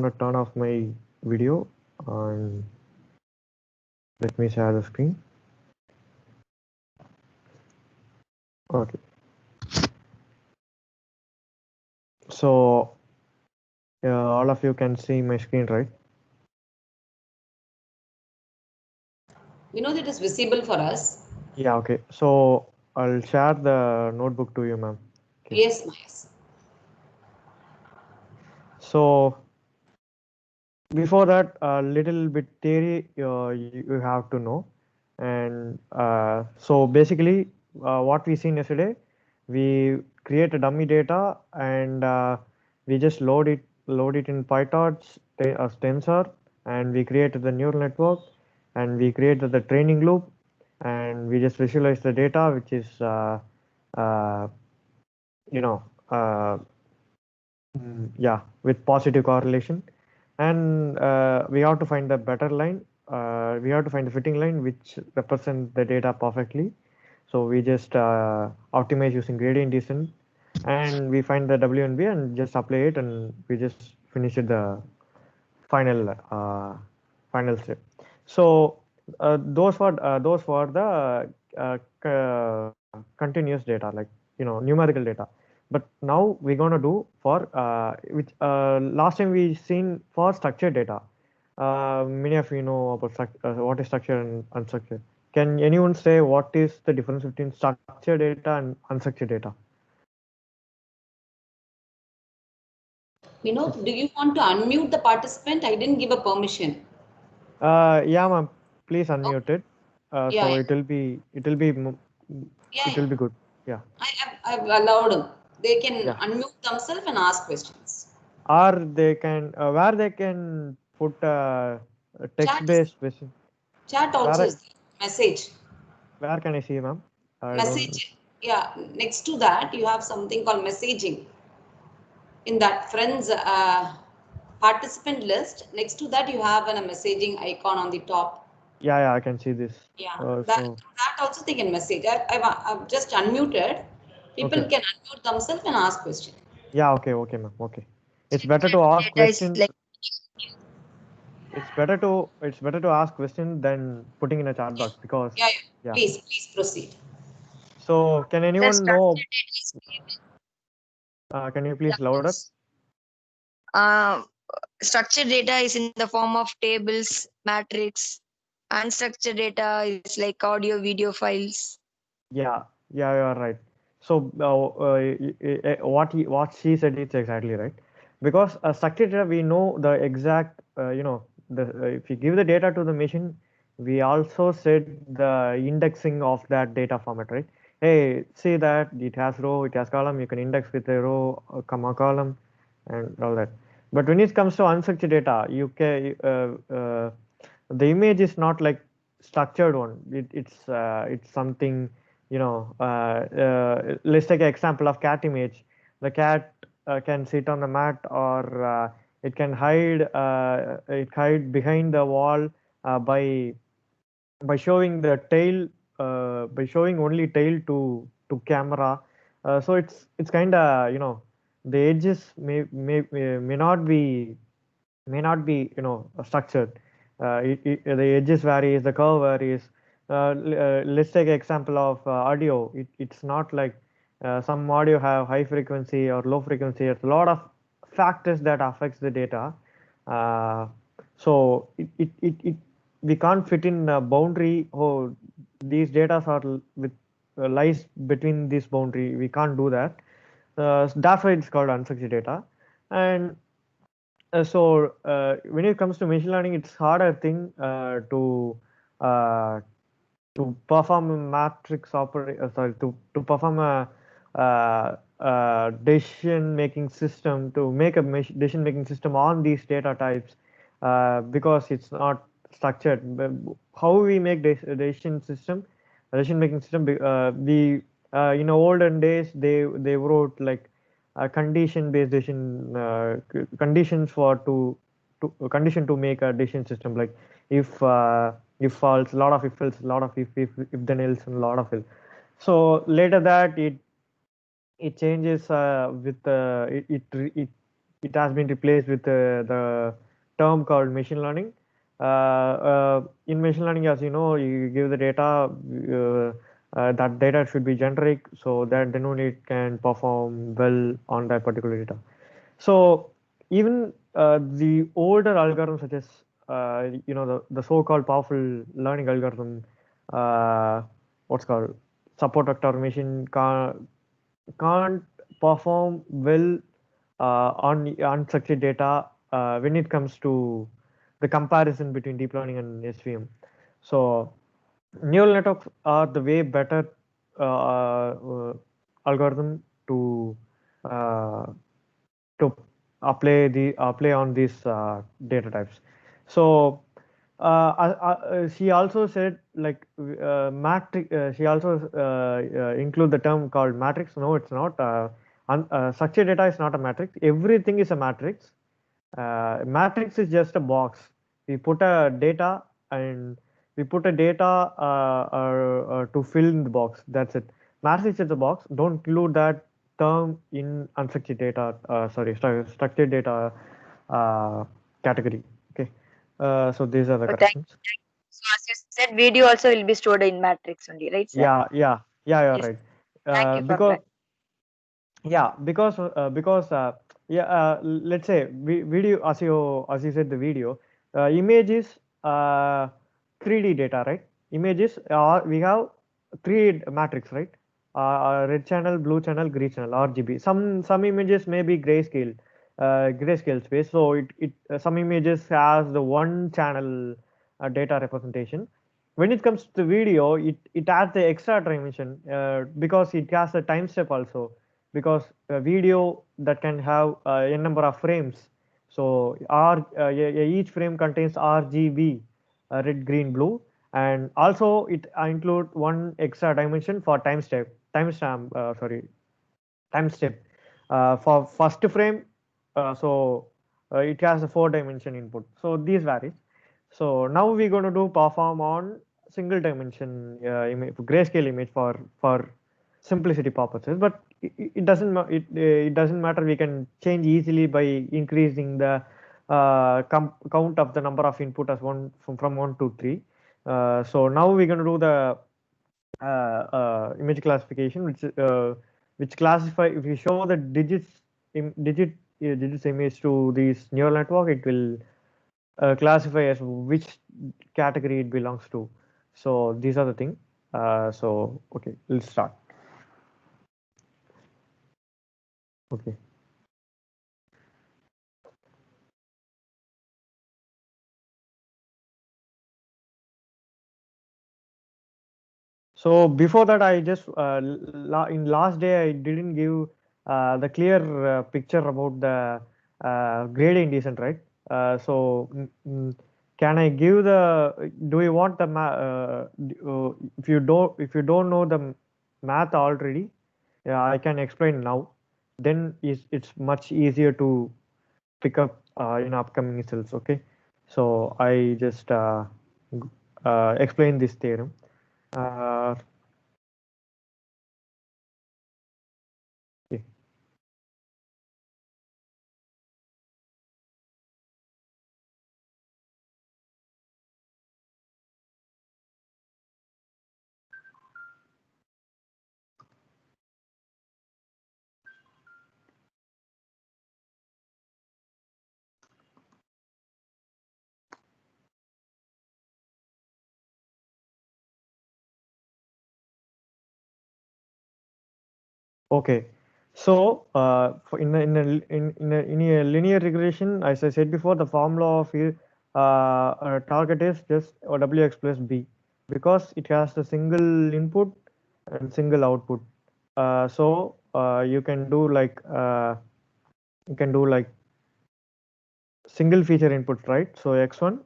gonna turn off my video and let me share the screen. Okay. So all of you can see my screen, right? Vinod, it is visible for us. Yeah. Okay. So I'll share the notebook to you, ma'am. Okay. Yes, Mayas. So before that, a little bit theory you have to know. And so basically, what we seen yesterday, we create a dummy data and we just load it in PyTorch as tensor, and we created the neural network, and we created the training loop, and we just visualize the data, which is uh, you know uh, yeah, with positive correlation. And we have to find the better line. We have to find the fitting line which represent the data perfectly. So we just optimize using gradient descent, and we find the WNB and just apply it, and we just finish it the final step. So those were the continuous data, like numerical data. But now we're gonna do for which last time we seen for structured data. Many of you know about what is structured and unstructured. Can anyone say what is the difference between structured data and unstructured data? Vinod, do you want to unmute the participant? I didn't give a permission. Yeah, ma'am. Please Oh, unmute it. yeah, So yeah, yeah, it yeah. will be good. Yeah, I've allowed them. They can yeah. unmute themselves and ask questions. Or they can where they can put a Chat is text-based question. chat Where also is there. Message. where can I see, ma'am? I don't. Message. Yeah, next to that you have something called messaging. In that friends participant list, next to that you have a messaging icon on the top. Yeah, yeah. I can see this. Yeah, that So through that also they can message. I've just unmuted. People okay. can unmute themselves and ask questions. Yeah. Okay. Okay, ma'am. Okay. It's better Structured to ask data is questions. like It's better to ask questions than putting in a chat Yeah, box because yeah, yeah. yeah. Please proceed. So can the anyone know? structured data is Can you please louder? like uh, structured data is in the form of tables, matrix. Unstructured data is like audio, video files. Yeah, yeah, you are right. So what she said is exactly right, because structured data we know the exact the if you give the data to the machine, we also set the indexing of that data format, right? Hey, see that it has row, it has column. You can index with a row, comma column, and all that. But when it comes to unstructured data, you can the image is not like structured one. It's something let's take an example of cat image. The cat can sit on the mat, or it hide behind the wall by showing the tail, by showing only tail to camera. So it's kind of the edges may not be structured. The edges varies, the curve varies. Let's take an example of audio. It's not like some audio have high frequency or low frequency. It's a lot of factors that affects the data. uh, so we can't fit in a boundary. Oh, these data are with lies between this boundary. We can't do that. That's why it's called unstructured data. And when it comes to machine learning, it's harder thing uh, to perform a matrix sorry, to perform a decision making system, to make a decision making system on these data types, because it's not structured. But how we make decision making system, we in olden days they wrote like condition based decision, conditions for to condition to make a decision system, like if false, lot of if else, lot of if then else, and lot of else. So later that it changes with it it has been replaced with the term called machine learning. In machine learning, as you know, you give the data, that data should be generic, so that then only it can perform well on that particular data. So even the older algorithms, such as the so-called powerful learning algorithm, what's called support vector machine, can't perform well on unstructured data when it comes to the comparison between deep learning and SVM. So neural networks are the way better algorithm to uh, to apply on these data types. So she also said like matrix. She also include the term called matrix. No, it's not. Structured data is not a matrix. Everything is a matrix. Matrix is just a box. We put a data and we put a data to fill in the box. That's it. Matrix is the box. Don't include that term in unstructured data. Structured data category. Okay. So these are the Oh, thank corrections. you. So as you said, video also will be stored in matrix only, right, sir? Yeah, you're Yes. right. Thank you for Because that. yeah, because let's say video, as you said, the video image is 3D data, right? Images are, we have three matrix, right? Red channel, blue channel, green channel, RGB. Some images may be grayscale space, so some images has the one channel data representation. When it comes to video, it adds the extra dimension because it has a time step also, because a video that can have a number of frames. So each frame contains RGB, red, green, blue, and also it include one extra dimension for time step. For first frame, it has a 4-dimension input. So these varies. So now we're going to do perform on single dimension grayscale image for simplicity purposes. But it doesn't it doesn't matter. We can change easily by increasing the count of the number of input as from 1 to 3. So now we're going to do the image classification, which classify, if you show the digits image to this neural network, it will classify as which category it belongs to. So these are the thing. So okay, let's start. Okay. So before that, I just in last day I didn't give the clear picture about the gradient descent, right? Can I give the? Do you want the if you don't know the math already, I can explain now. Then it's much easier to pick up in upcoming cells. Okay, so I just explain this theorem. Uh, okay. Okay, so in a linear regression, as I said before, the formula of target is just wx plus b, because it has a single input and single output. You can do like single feature input, right? So x1,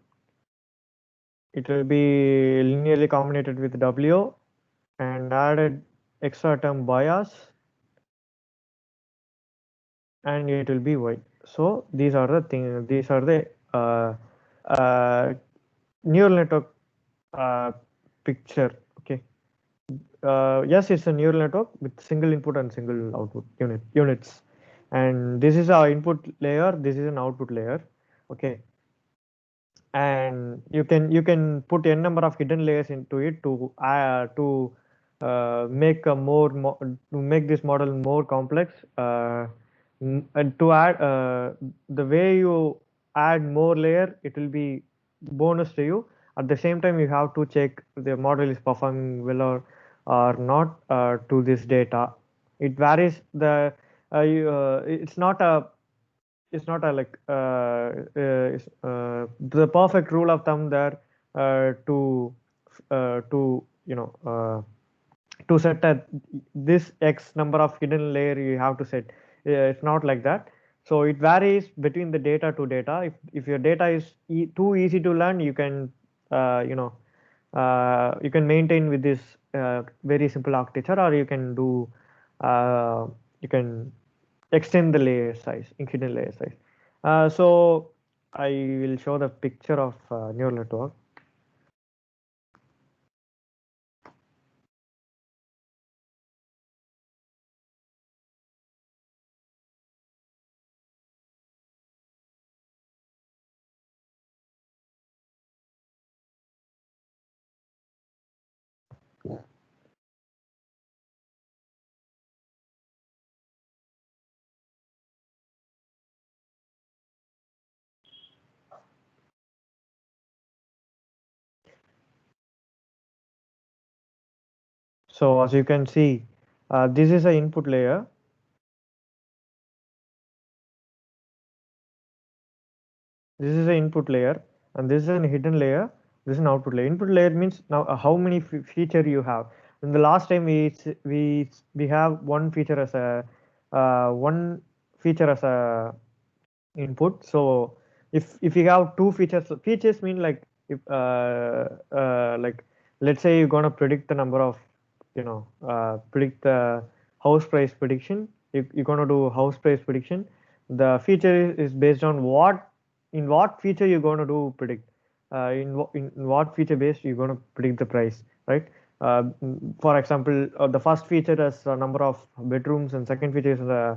it will be linearly combinated with w and added extra term bias, and it will be y. So these are the thing. These are the neural network picture. Okay. Yes, it's a neural network with single input and single output units. and this is our input layer, this is an output layer. Okay, and you can put n number of hidden layers into it to make a to make this model more complex. And to add the way you add more layer, it will be bonus to you. At the same time, you have to check the model is performing well or not to this data. It varies. It's not a like the perfect rule of thumb there to to set this x number of hidden layer you have to set. It's not like that. So it varies between the data to data. If your data is too easy to learn, you can you can maintain with this very simple architecture, or you can do you can extend the layer size, hidden layer size. So I will show the picture of neural network. So as you can see, this is an input layer. This is an input layer, and this is a hidden layer. This is an output layer. Input layer means now how many feature you have. In the last time we have one feature as a one feature as a input. So if you have two features mean like if like let's say you're gonna predict the number of predict the house price prediction. You're gonna do house price prediction. The feature is based on what feature you're gonna do predict. In what feature based you're gonna predict the price, right? For example, the first feature is a number of bedrooms, and second feature is the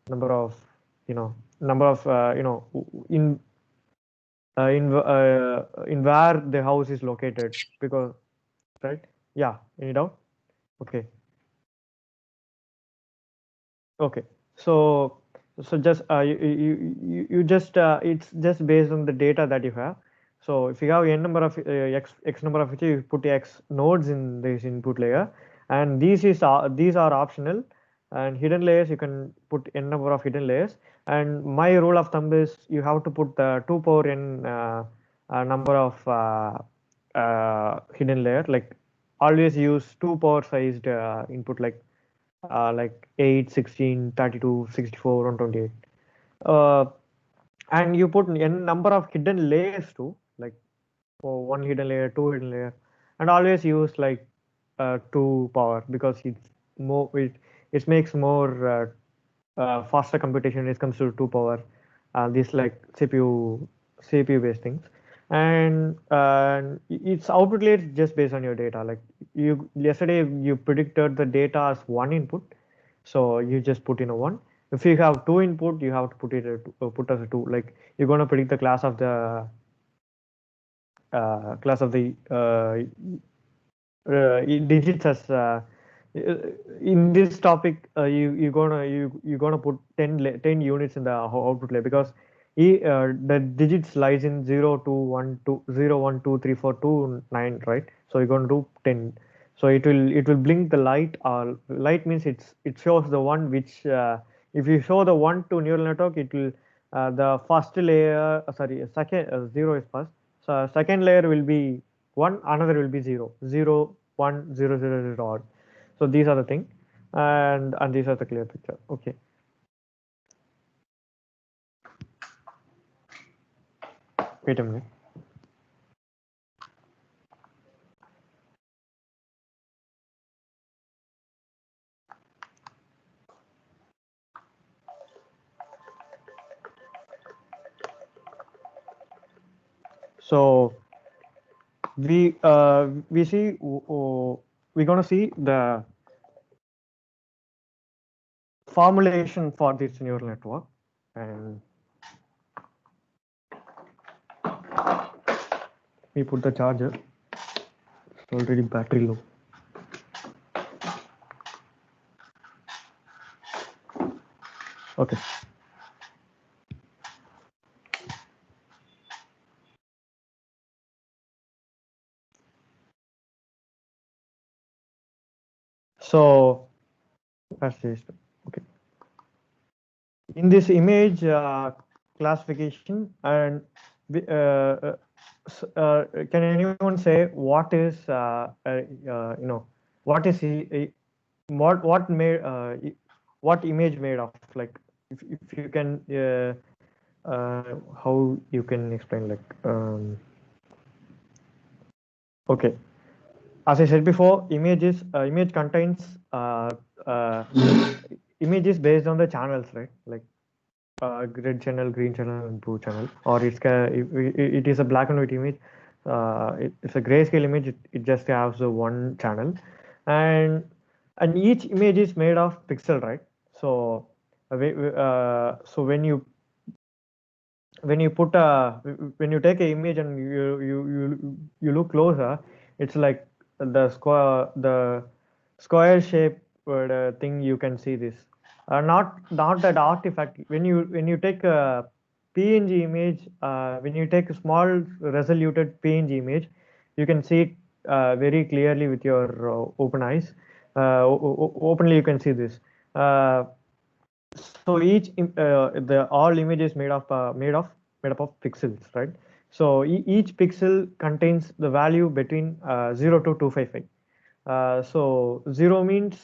number of number of in where the house is located, because right. Yeah, any doubt? Okay. Okay, so just you just it's just based on the data that you have. So if you have n number of x number of features, you put x nodes in this input layer, and these are optional. And hidden layers, you can put n number of hidden layers. And my rule of thumb is you have to put the 2 power n number of hidden layer. Like always use 2 power sized input, like 8, 16, 32, 64, 128. Uh, and you put n number of hidden layers too, like for one hidden layer, two hidden layer, and always use like 2 power, because it makes more faster computation when it comes to 2 power. These like CPU based things, and it's output layer just based on your data. Like yesterday you predicted the data as one input, so you just put in a one. If you have two input, you have to put as a two. Like you're gonna predict the class of the digits as in this topic. You're gonna put 10 units in the output layer, because the digits lies in 0 to 1 to 0 1 2 3 4 2 9, right? So you're going to do 10. So it will blink the light. Light means it shows the one which if you show the one to neural network, it will the first layer sorry, second 0 is first. So second layer will be 1, another will be 0 0 1 0 0 0 odd. So these are the thing, and these are the clear picture. Okay. Wait a minute. So we see we're gonna see the formulation for this neural network. And we put the charger. It's already battery low. Okay. So that's just okay. In this image classification, and can anyone say what is what is what made what image made of, like, if you can how you can explain, like, okay, as I said before, image contains uh, images based on the channels, right? Like red channel, green channel, and blue channel, or it is a black and white image. It's a grayscale image. It just has the one channel, and each image is made of pixel, right? So so when you put a when you take an image and you look closer, it's like the square shape thing. You can see this, not that artifact. When you take a PNG image, when you take a small resoluted PNG image, you can see it very clearly with your open eyes. Openly you can see this. So the all images made up of pixels, right? So each pixel contains the value between 0 to 255. So 0 means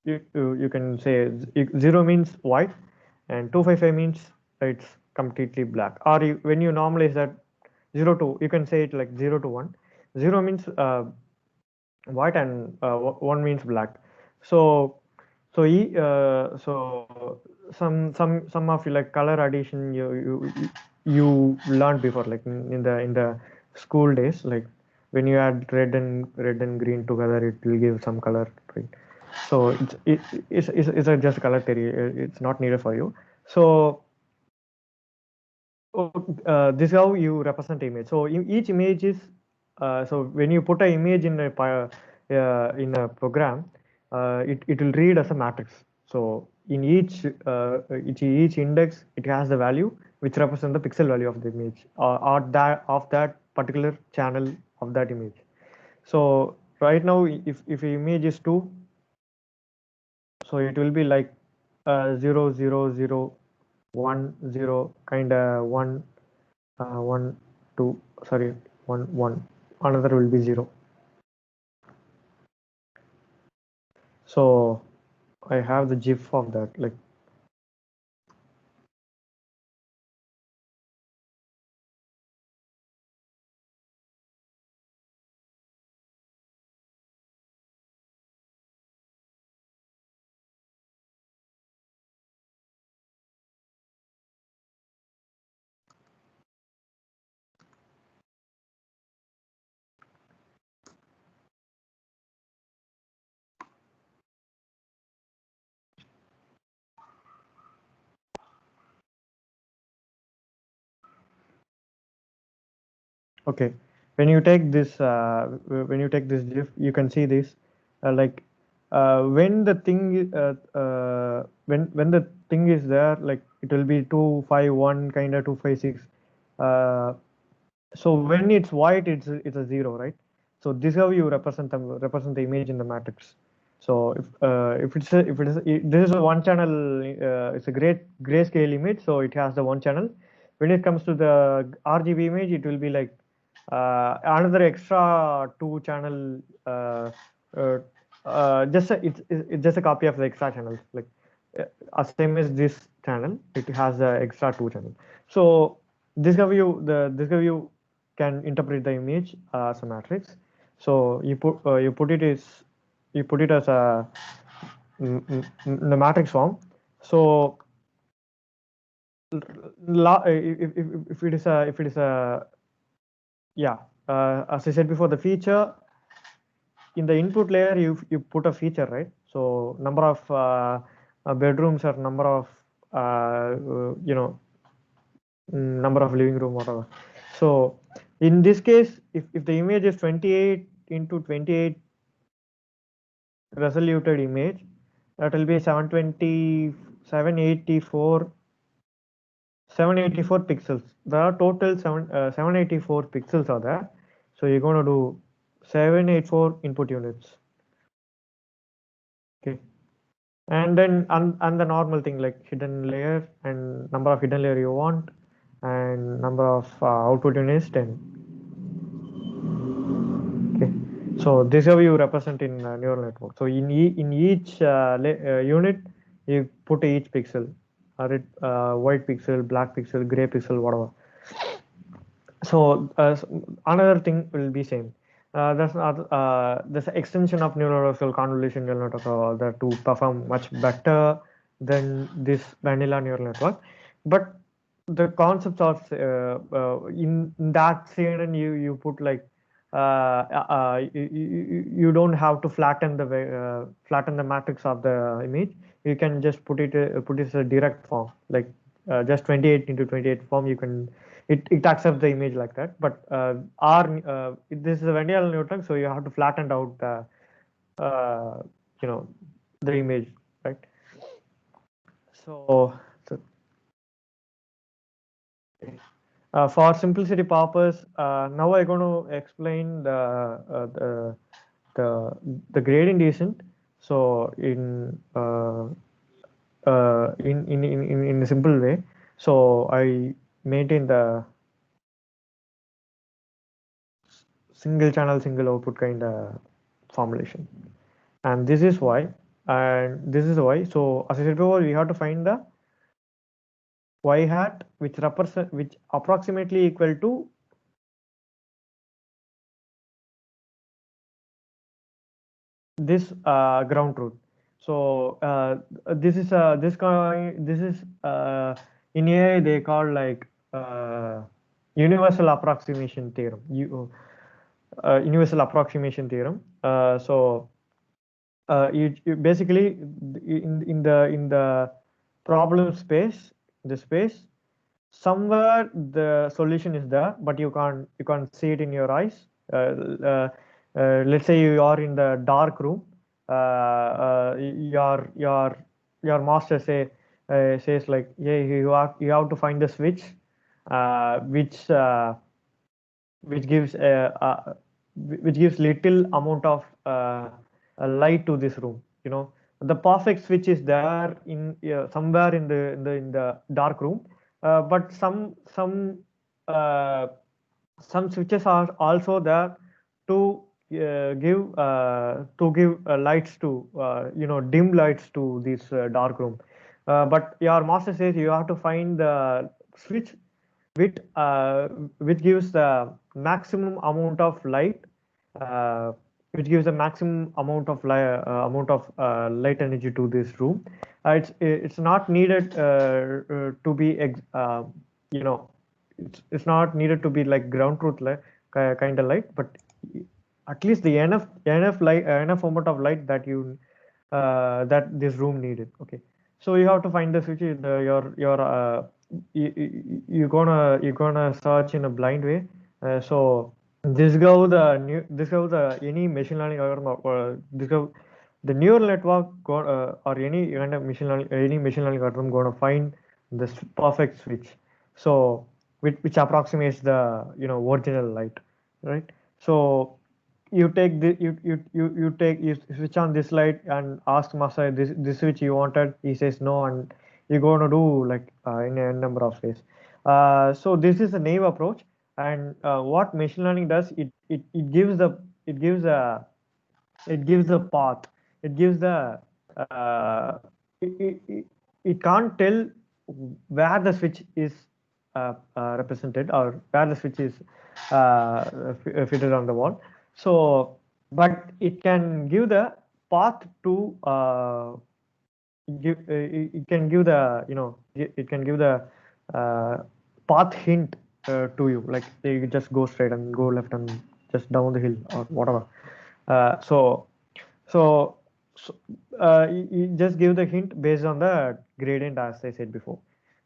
you can say 0 means white, and 255 means it's completely black. Or when you normalize that 0 to, you can say it like 0 to 1. 0 means white, and 1 means black. So so some of you, like, color addition, you learned before, like in the school days, like when you add red and green together, it will give some color, right? So it's a just color theory. It's not needed for you. So this is how you represent image. So each image is so when you put an image in a program, it will read as a matrix. So in each index, it has the value which represent the pixel value of the image, or that of that particular channel of that image. So right now, if image is 2, so it will be like 0 0 0 1 0, kind of 1 1 2, sorry, 1 1, another will be 0. So I have the gif of that, like, okay, when you take this gif, you can see this, like when the thing when the thing is there, like it will be 251, kind of 256. So when it's white, it's a 0, right? So this is how you represent the image in the matrix. So this is a one channel, it's a grayscale image, so it has the one channel. When it comes to the RGB image, it will be like another extra 2 channel, it's just a copy of the extra channels, like same as this channel, it has the extra 2 channel. So this how you can interpret the image as a matrix. So you put it as a the matrix form. So if it is a yeah, as I said before, the feature in the input layer, you put a feature, right? So number of bedrooms or number of number of living room, whatever. So in this case, if the image is 28 into 28 resoluted image, that will be 784 pixels. There are total 784 pixels are there. So you're going to do 784 input units. Okay. And then and the normal thing like hidden layer and number of hidden layer you want and number of output units 10. Okay. So this is how you represent in neural network. So in each unit you put each pixel, red, white pixel, black pixel, gray pixel, whatever. So another thing will be same. There's an extension of neurological convolution neural network that to perform much better than this vanilla neural network. But the concepts of in that CNN you put like you don't have to flatten the matrix of the image. You can just put it as a direct form like just 28 into 28 form. You can it accepts the image like that. But this is a vanilla neural, so you have to flatten out the the image, right? So for simplicity purpose, now I'm going to explain the gradient descent. So in a simple way, so I maintain the single channel, single output kind of formulation, and this is why. So as I said before, we have to find the y hat which approximately equal to this ground truth. So this is in AI they call like universal approximation theorem. Universal approximation theorem. So you basically in the problem space, the space, somewhere the solution is there, but you can't see it in your eyes. Let's say you are in the dark room. Your master says like, yeah, you have to find the switch, which gives little amount of light to this room. The perfect switch is there in somewhere in the dark room, but some switches are also there to give lights to dim lights to this dark room. But your master says you have to find the switch which gives the maximum amount of light, which gives the maximum amount of light energy to this room. It's not needed to be it's not needed to be like ground truth kind of light, but at least the enough light, enough amount of light that that this room needed. Okay, so you have to find the switch. You're gonna search in a blind way. So this go the any machine learning algorithm or this go the neural network or any kind of machine learning algorithm gonna find this perfect switch. So which approximates the original light, right? So you take the you switch on this light and ask Masa this switch you wanted. He says no, and you're going to do like in a number of ways. So this is a naive approach, and what machine learning does, it gives the it gives a it gives the path. It gives the it can't tell where the switch is represented or where the switch is fitted on the wall. So, but it can give the path to it can give the it can give the path hint to you, like you just go straight and go left and just down the hill or whatever. So so you just give the hint based on the gradient as I said before.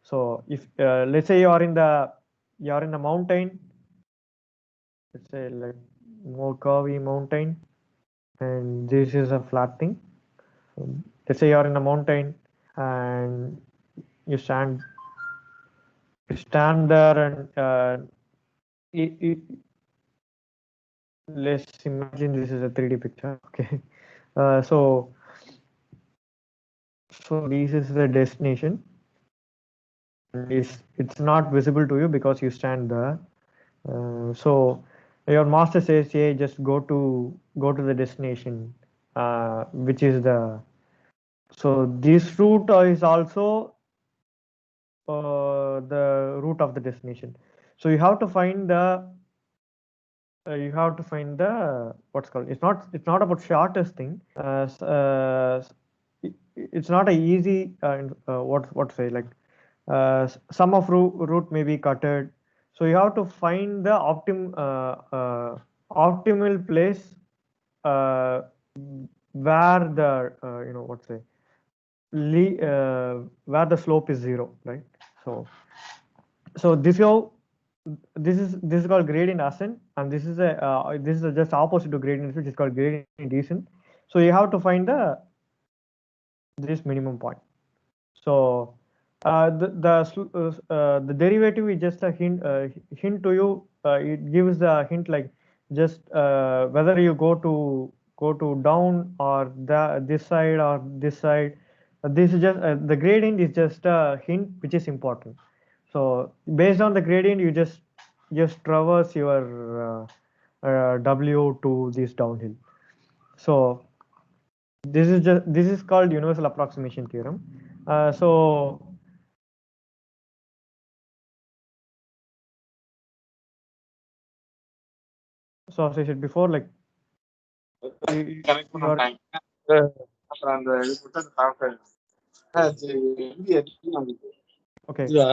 So if let's say you are in the mountain, let's say like more curvy mountain, and this is a flat thing. So let's say you are in a mountain and you stand there and let's imagine this is a 3D picture. Okay, so this is the destination. And it's not visible to you because you stand there. So your master says, "Hey, just go to the destination, which is the." So this route is also the route of the destination. So you have to find the what's called. It's not about shortest thing. It's not a easy what to say like some of route may be cutted, so you have to find the optimal place uh, where the what to say where the slope is 0, right? So this is called gradient ascent, and this is just opposite to gradient, which is called gradient descent. So you have to find this minimum point. So the derivative is just a hint to you. It gives the hint like just whether you go to down or this side or this side. This is just the gradient is just a hint which is important. So based on the gradient, you just traverse your W to this downhill. So this is called universal approximation theorem. So as I said before, like connect you are பண்ணிட்டாங்க. அப்புறம் அந்த இது போட்டு சாப்பிட்டேன். எப்படி எடுத்து நமக்கு okay. இதுவா?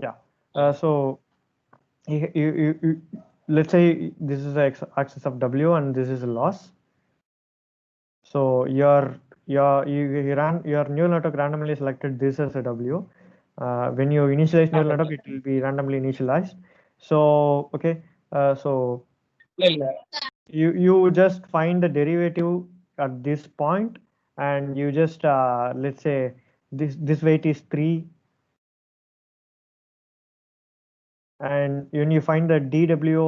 Yeah. So you let's say this is the axis of W and this is a loss. So your neural network randomly selected this as a W. When you initialize neural network, it will be randomly initialized. So okay. So இல்ல இல்ல you just find the derivative at this point, and you just let's say this weight is 3, and when you find the dw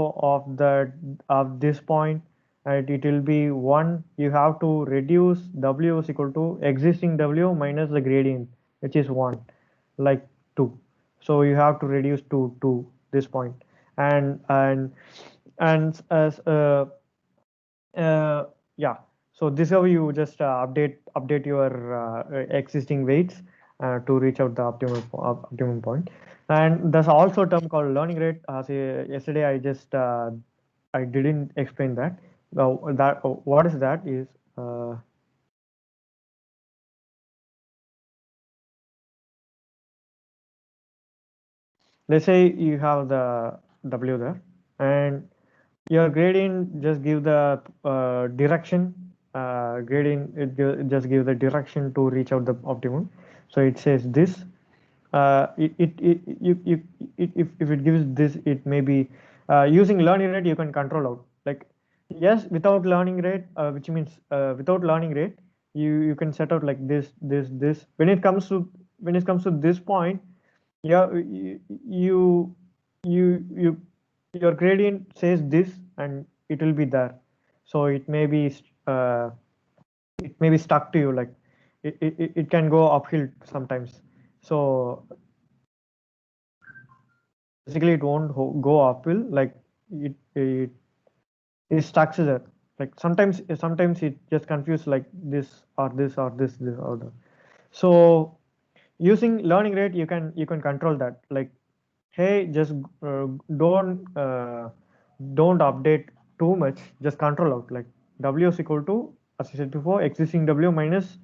of this point, and it will be 1. You have to reduce W is equal to existing W minus the gradient, which is 1, like 2. So you have to reduce to this point, and as yeah. So this is how you just update your existing weights to reach out the optimum point. And there's also a term called learning rate. Yesterday I didn't explain that. What is that is let's say you have the W there, and your gradient just give the direction. Gradient it just give the direction to reach out the optimum. So it says this. If it gives this, it may be using learning rate you can control out. Like yes, without learning rate, which means without learning rate, you can set out like this. When it comes to this point, yeah, you your gradient says this, and it will be there. So uh, it may be stuck to you, like it can go uphill sometimes. So basically it won't go uphill, like it stuck to there. Like sometimes it just confused like this or this or this or that. So using learning rate you can control that, like hey, just don't update too much, just control out like W is equal to, as I said before, existing W minus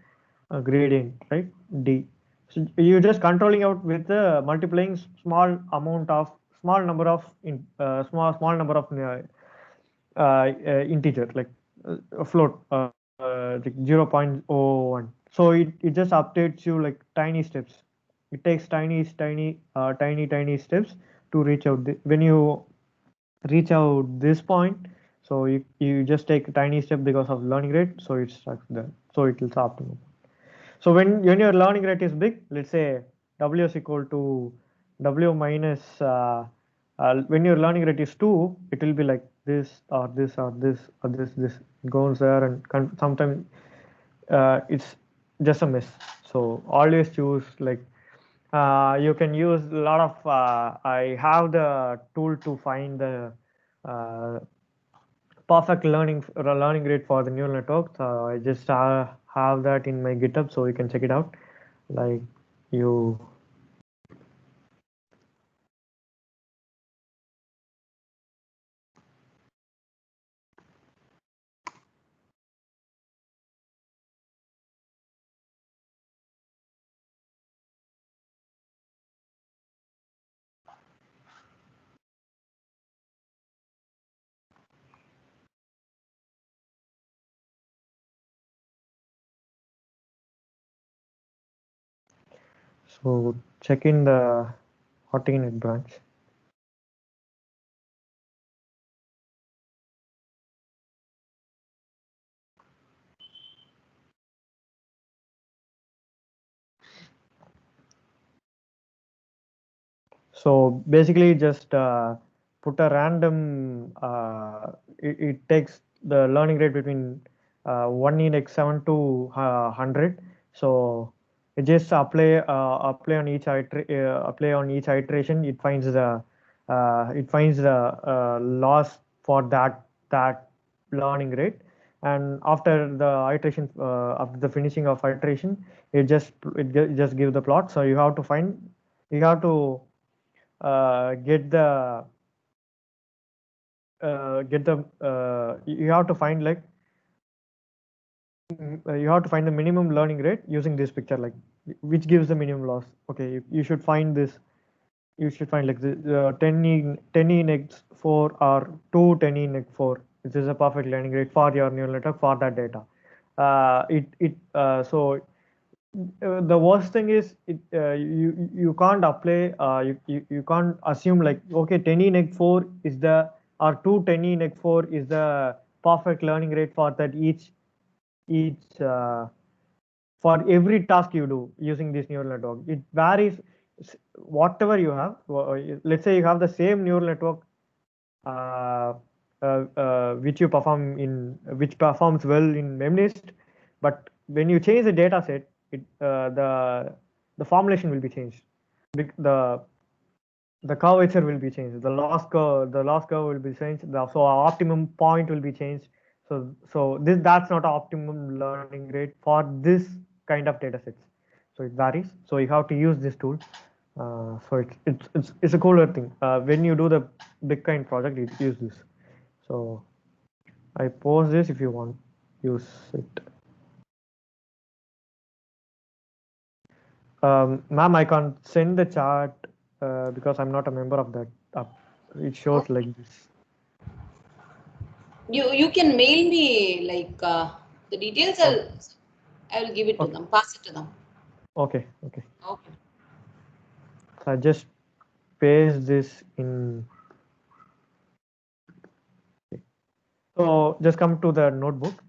gradient, right, D. So you're just controlling out with multiplying small number of integer, like float, like 0.01. So it just updates you like tiny steps. It takes tiny steps to reach out. When you reach out this point, so you just take a tiny step because of learning rate, so it stuck there. So it will start to move. So when your learning rate is big, let's say W is equal to W minus, when your learning rate is 2, it will be like this or this or this or this. It goes there, and sometimes it's just a mess. So always choose like, you can use a lot of, I have the tool to find the uh, perfect learning rate for the neural network. I just have that in my GitHub, so you can check it out. Like you. So check in the Hotnet branch. So basically, just put a random. It takes the learning rate between 1 index 7 to 100. So it just apply on each iteration. It finds the loss for that learning rate, and after the iteration, after the finishing of iteration, it just give the plot. So you have to get the you have to find like, you have to find the minimum learning rate using this picture, like which gives the minimum loss. Okay, you should find this. You should find like the 10 in x4 or 2 10 in x4, which is a perfect learning rate for your neural network for that data. The worst thing is you can't apply, you can't assume like, okay, 10 in x4 is the, or 2 10 in x4 is the perfect learning rate for that each for every task you do using this neural network. It varies. Whatever you have, let's say you have the same neural network, uh, which performs well in MNIST, but when you change the data set, the formulation will be changed. The the curvature will be changed. The loss curve will be changed. So our optimum point will be changed. So that's not an optimum learning rate for this kind of data sets. So it varies. So you have to use this tool. So it's a cooler thing. When you do the big kind project, you use this. So I post this if you want use it. Ma'am, I can't send the chart because I'm not a member of that. It shows like this. You can mail me like the details. I'll give it to Okay. them. Pass it to them. Okay. Okay. So I just paste this in. So just come to the notebook.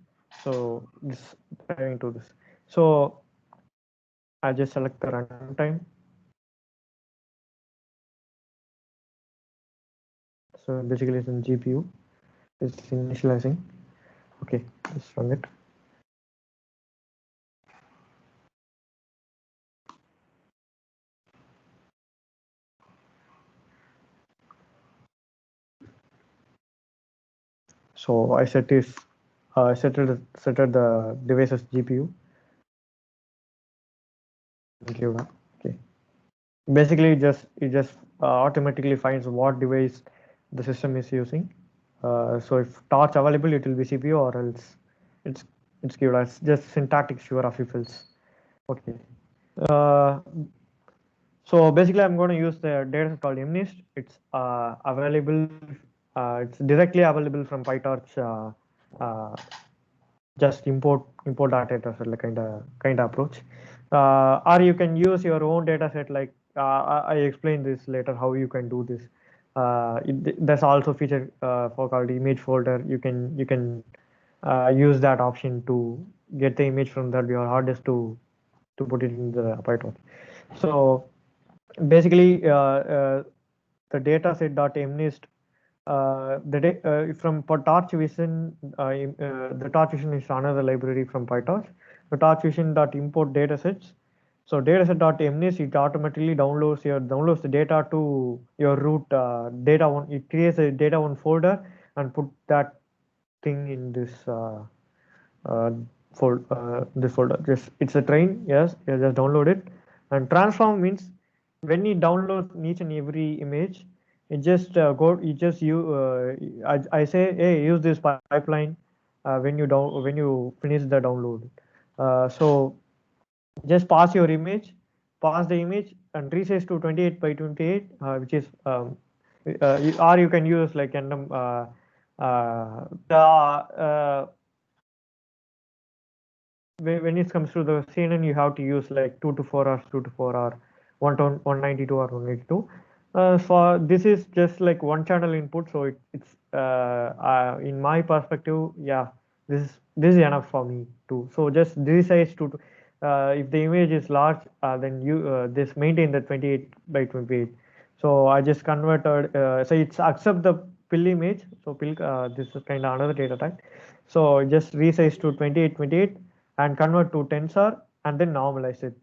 So this diving to this. So I just select the runtime. So basically it's in GPU. It's initializing. Okay, let's run it. So I set the device's GPU. Okay. Basically, it just automatically finds what device the system is using. So if torch available, it will be CPU, or else it's given as just syntactic sure of if else. Okay. Uh, so basically, I'm going to use the data called MNIST. It's available. It's directly available from PyTorch just import that data set, like kind of approach. Or you can use your own data set, like I explain this later how you can do this. There's also feature for called image folder. You can use that option to get the image from your hard disk to put it in the Python. So basically, the dataset.mnist from for Torch Vision, the Torch Vision is another library from PyTorch. The Torch Vision.import datasets. So dataset.mnist, it automatically downloads the data to your root data one. It creates a data one folder and put that thing in this this folder. Just it's a train. Yes, you just download it. And transform means when you download each and every image, it just I say, hey, use this pipeline when you finish the download. So just pass your image, pass the image and resize to 28 by 28, which is or you can use like random when it comes to the CNN, you have to use like 2 to 4 or 2 to 4 or 192 or 182. For this is just like one channel input, so it's in my perspective, yeah, this is enough for me too. So just resize to if the image is large, then you this maintain the 28 by 28. So I just converted. So it's accept the pill image. So pill this is kind of another data type. So just resize to 28 and convert to tensor and then normalize it.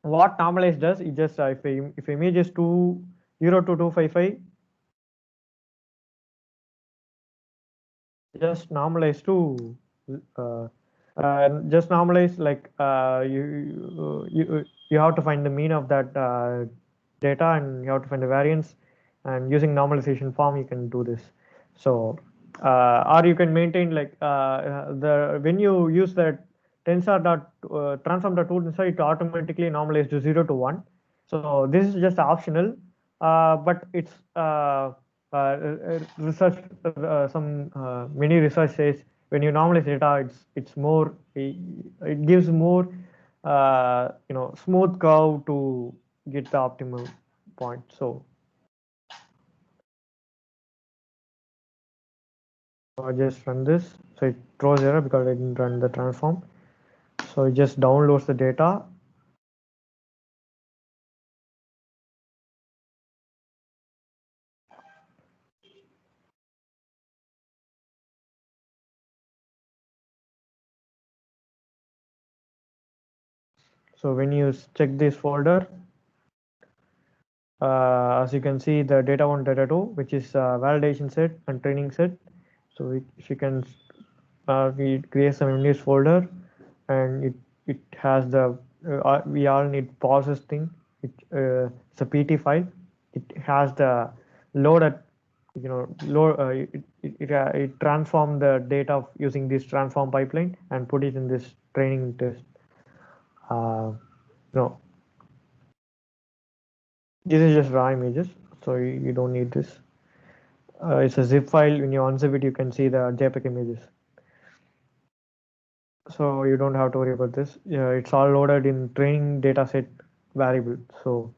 What normalize does, it just if image is 0 to 255, just normalize to just normalize, like you have to find the mean of that data and you have to find the variance, and using normalization form you can do this. So or you can maintain like the when you use that tensor dot transform dot tool tensor, it automatically normalize to 0 to 1. So this is just optional, but it's research some many research says when you normalize data, it's more it gives more smooth curve to get the optimal point. So I just run this, so it throws error because I didn't run the transform. So it just downloads the data. So when you check this folder, as you can see, the data 1, data 2, which is validation set and training set. So if you can it creates some in this folder, and it has the we all need process thing. It's a PT file. It has the loaded, it transform the data using this transform pipeline and put it in this training test. No, this is just raw images, so you don't need this. It's a zip file. When you unzip it, you can see the JPEG images. So you don't have to worry about this. Yeah, it's all loaded in training dataset variable. So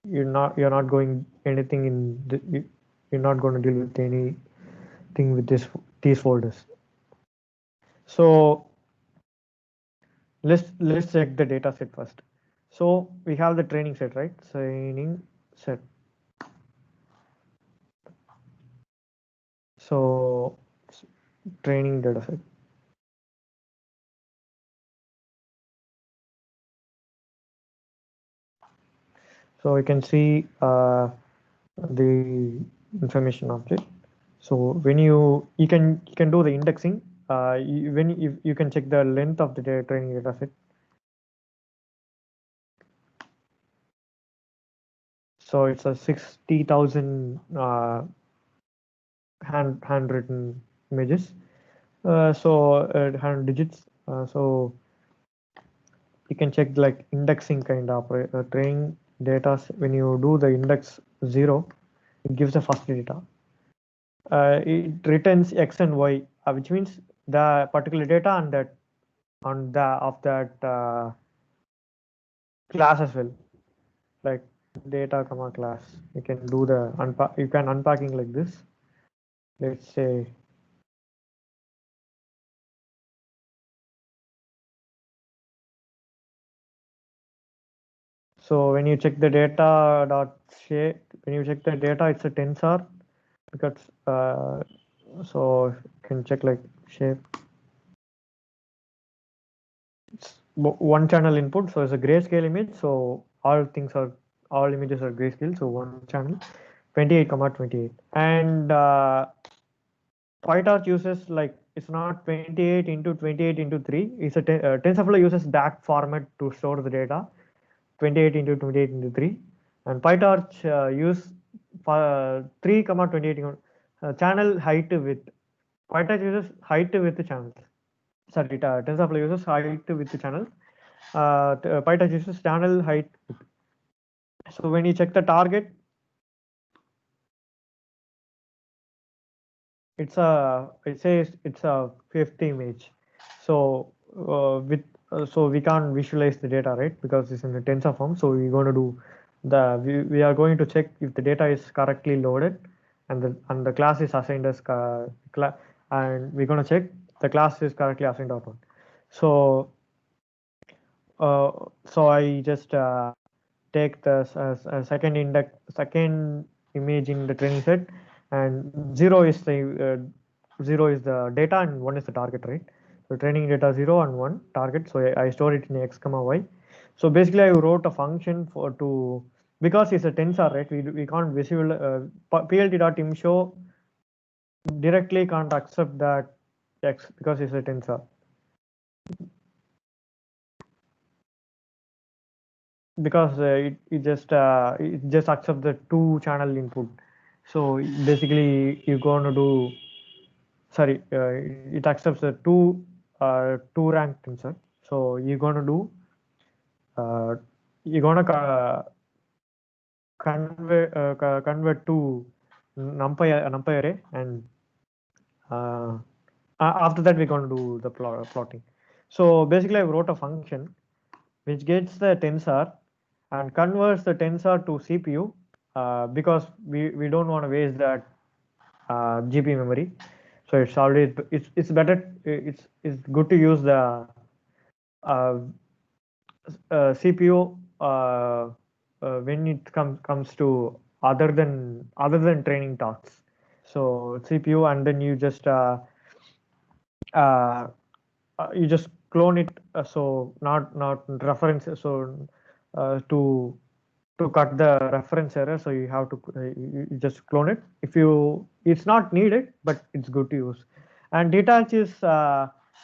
you're not going anything in you're not going to deal with anything with these folders. So let's check the data set first. So we have the training set, right? Training set. So training data set. So you can see the information of it. So when you can do the indexing. You can check the length of the training data set. So it's a 60,000 handwritten images. So 100 digits. So you can check like indexing kind of training data. When you do the index 0, it gives the first data. It returns X and Y, which means the particular data on that of that class as well, like data comma class. You can do the unpacking like this. Let's say so when you check the data dot shape, when you check the data, it's a tensor because so you can check like shape. It's one channel input, so it's a grayscale image. So all images are grayscale. So one channel, 28,28, and PyTorch uses like it's not 28 into 28 into 3. It's a TensorFlow uses that format to store the data, 28 into 28 into 3, and PyTorch use 3, 28 channel height width. PyTorch uses height width channels. Sorry, TensorFlow uses height width channels. PyTorch uses channel height width. So when you check the target, it says it's a fifth image. So so we can't visualize the data, right? Because it's in the tensor form. So we're going to do we are going to check if the data is correctly loaded, and the class is assigned as and we're going to check the class is correctly assigned or not. So so I just take the second image in the training set, and 0 is the data and 1 is the target, right? So training data 0 and 1 target. So I store it in x comma y. So basically I wrote a function because it's a tensor, right? We can't visual plt.imshow directly can't accept that x because it's a tensor. Because it just accepts the 2 channel input. So basically you're going to do it accepts the 2 rank tensor. So you're going to do you're going to convert to numpy array, and after that we're going to do the plotting. So basically I wrote a function which gets the tensor and converts the tensor to CPU because we don't want to waste that GP memory. So it's always it's better it's good to use the CPU when it comes to other than training tasks. So CPU, and then you just clone it. So not reference. So to cut the reference error, so you have to you just clone it. It's not needed, but it's good to use. And detach is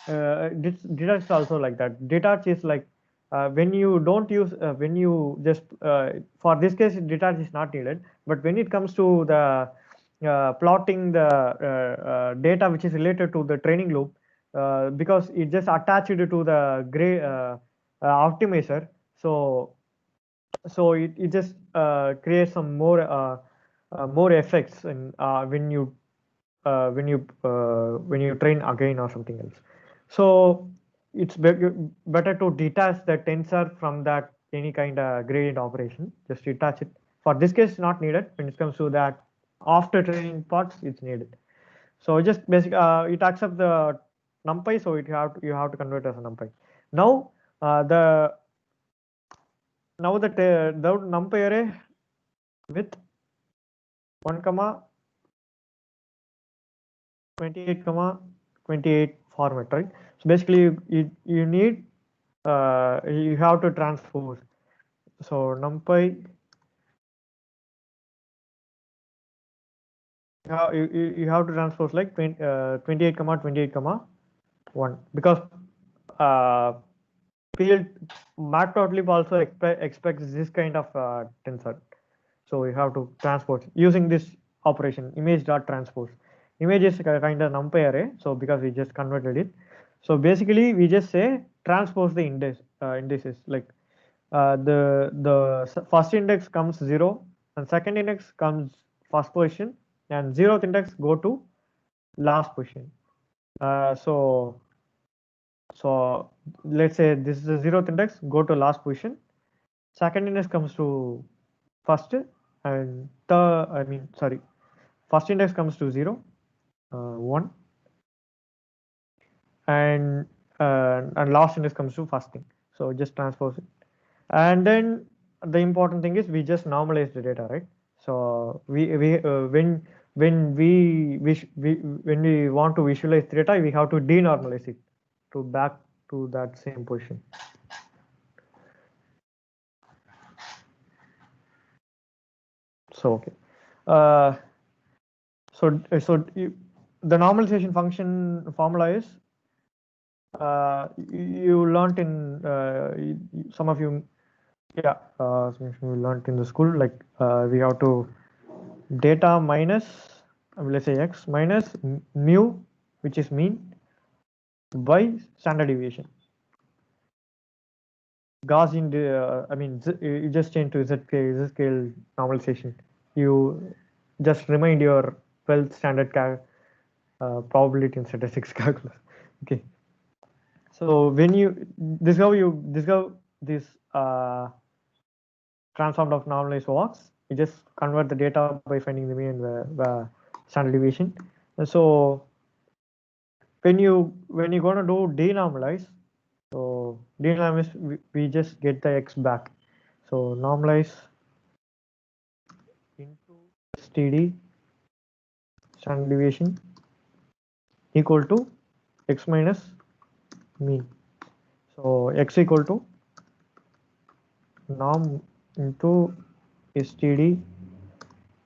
detach is also like that. Detach is like when you don't use when you just for this case detach is not needed, but when it comes to the plotting the data which is related to the training loop, because it just attached to the gray optimizer, so it just creates some more effects when you train again or something else. So it's better to detach the tensor from that any kind of gradient operation. Just detach it. For this case, not needed. When it comes to that after training parts, it's needed. So just basic it accepts the numpy, so you have to convert as a numpy. Now the numpy array with 1 comma 28 comma 28 format, right? So basically you need you have to transpose. So numpy you have to transpose like 28 comma 28 comma 1, because uh, matplotlib also expects this kind of tensor. So you have to transpose using this operation image dot transpose. Image is kind of numpy array, so because we just converted it. So basically we just say transpose the indices, like the first index comes 0 and second index comes first position, and 0th index go to last position. So let's say this is the 0th index, go to last position. Second index comes to first, and first index comes to 0, 1, and last index comes to first thing. So just transpose it. And then the important thing is we just normalize the data, right? So when we want to visualize data, we have to denormalize it to back to that same position. So okay. The normalization function formula is you learned in some of you, yeah, some of you learned in the school, like we have to data minus, let's say x minus mu, which is mean, by standard deviation. Gaussian, you just change to z scale normalization. You just remind your 12th standard probability and statistics calculus. Okay. So when you discover this transformed of normalized works, you just convert the data by finding the mean and the standard deviation. And so when you're gonna do denormalize, so denormalize, we just get the x back. So normalize into STD standard deviation equal to x minus mean. So x equal to norm into STD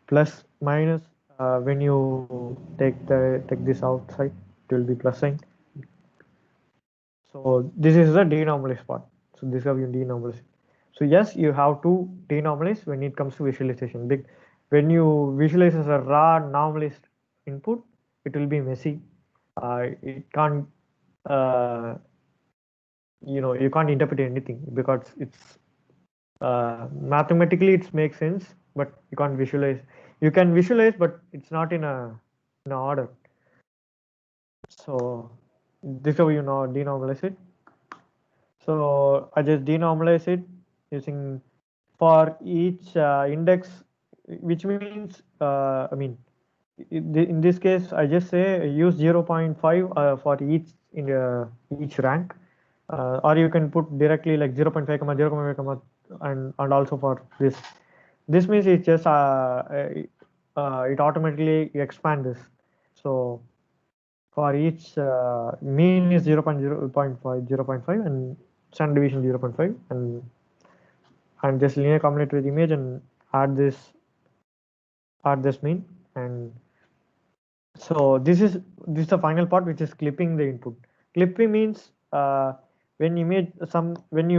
plus minus, when you take this outside, it will be plus sign. So this is the denormalized part. So this is how you denormalize. So yes, you have to denormalize when it comes to visualization. When you visualize as a raw normalized input, it will be messy. It can't, you can't interpret anything because it's mathematically it makes sense, but you can't visualize. You can visualize, but it's not in a order. So this is how denormalize it. So I just denormalize it using for each index, which means in this case I just say use 0.5 for each rank, or you can put directly like 0.5, 0.5, and also for this. This means it just it automatically expand this. So for each mean is 0.5, 0.5, and standard deviation 0.5, and just linear combinate with image and add this mean. And so this is the final part, which is clipping the input. Clipping means when you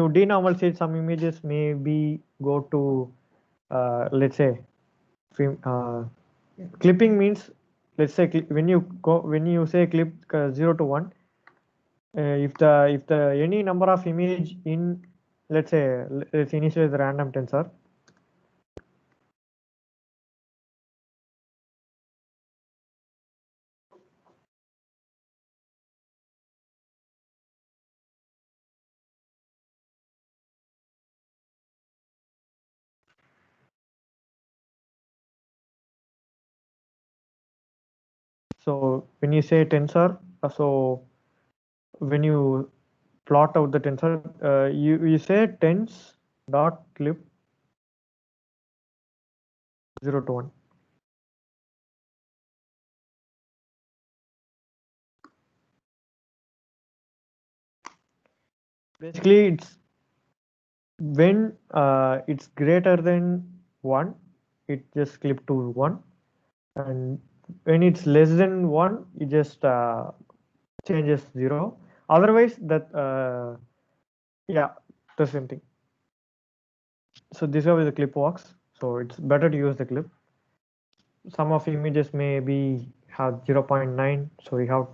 denormalize some images maybe go to let's say clipping means, let's say when you say clip 0 to 1, if the any number of image in, let's say let's initialize the random tensor. So when you say tensor, so when you plot out the tensor, you say tens dot clip 0 to 1. Basically, it's when it's greater than 1, it just clip to 1, and when it's less than 1, it just changes 0. Otherwise, that yeah, the same thing. So this is how the clip works. So it's better to use the clip. Some of images maybe have 0.9, so we have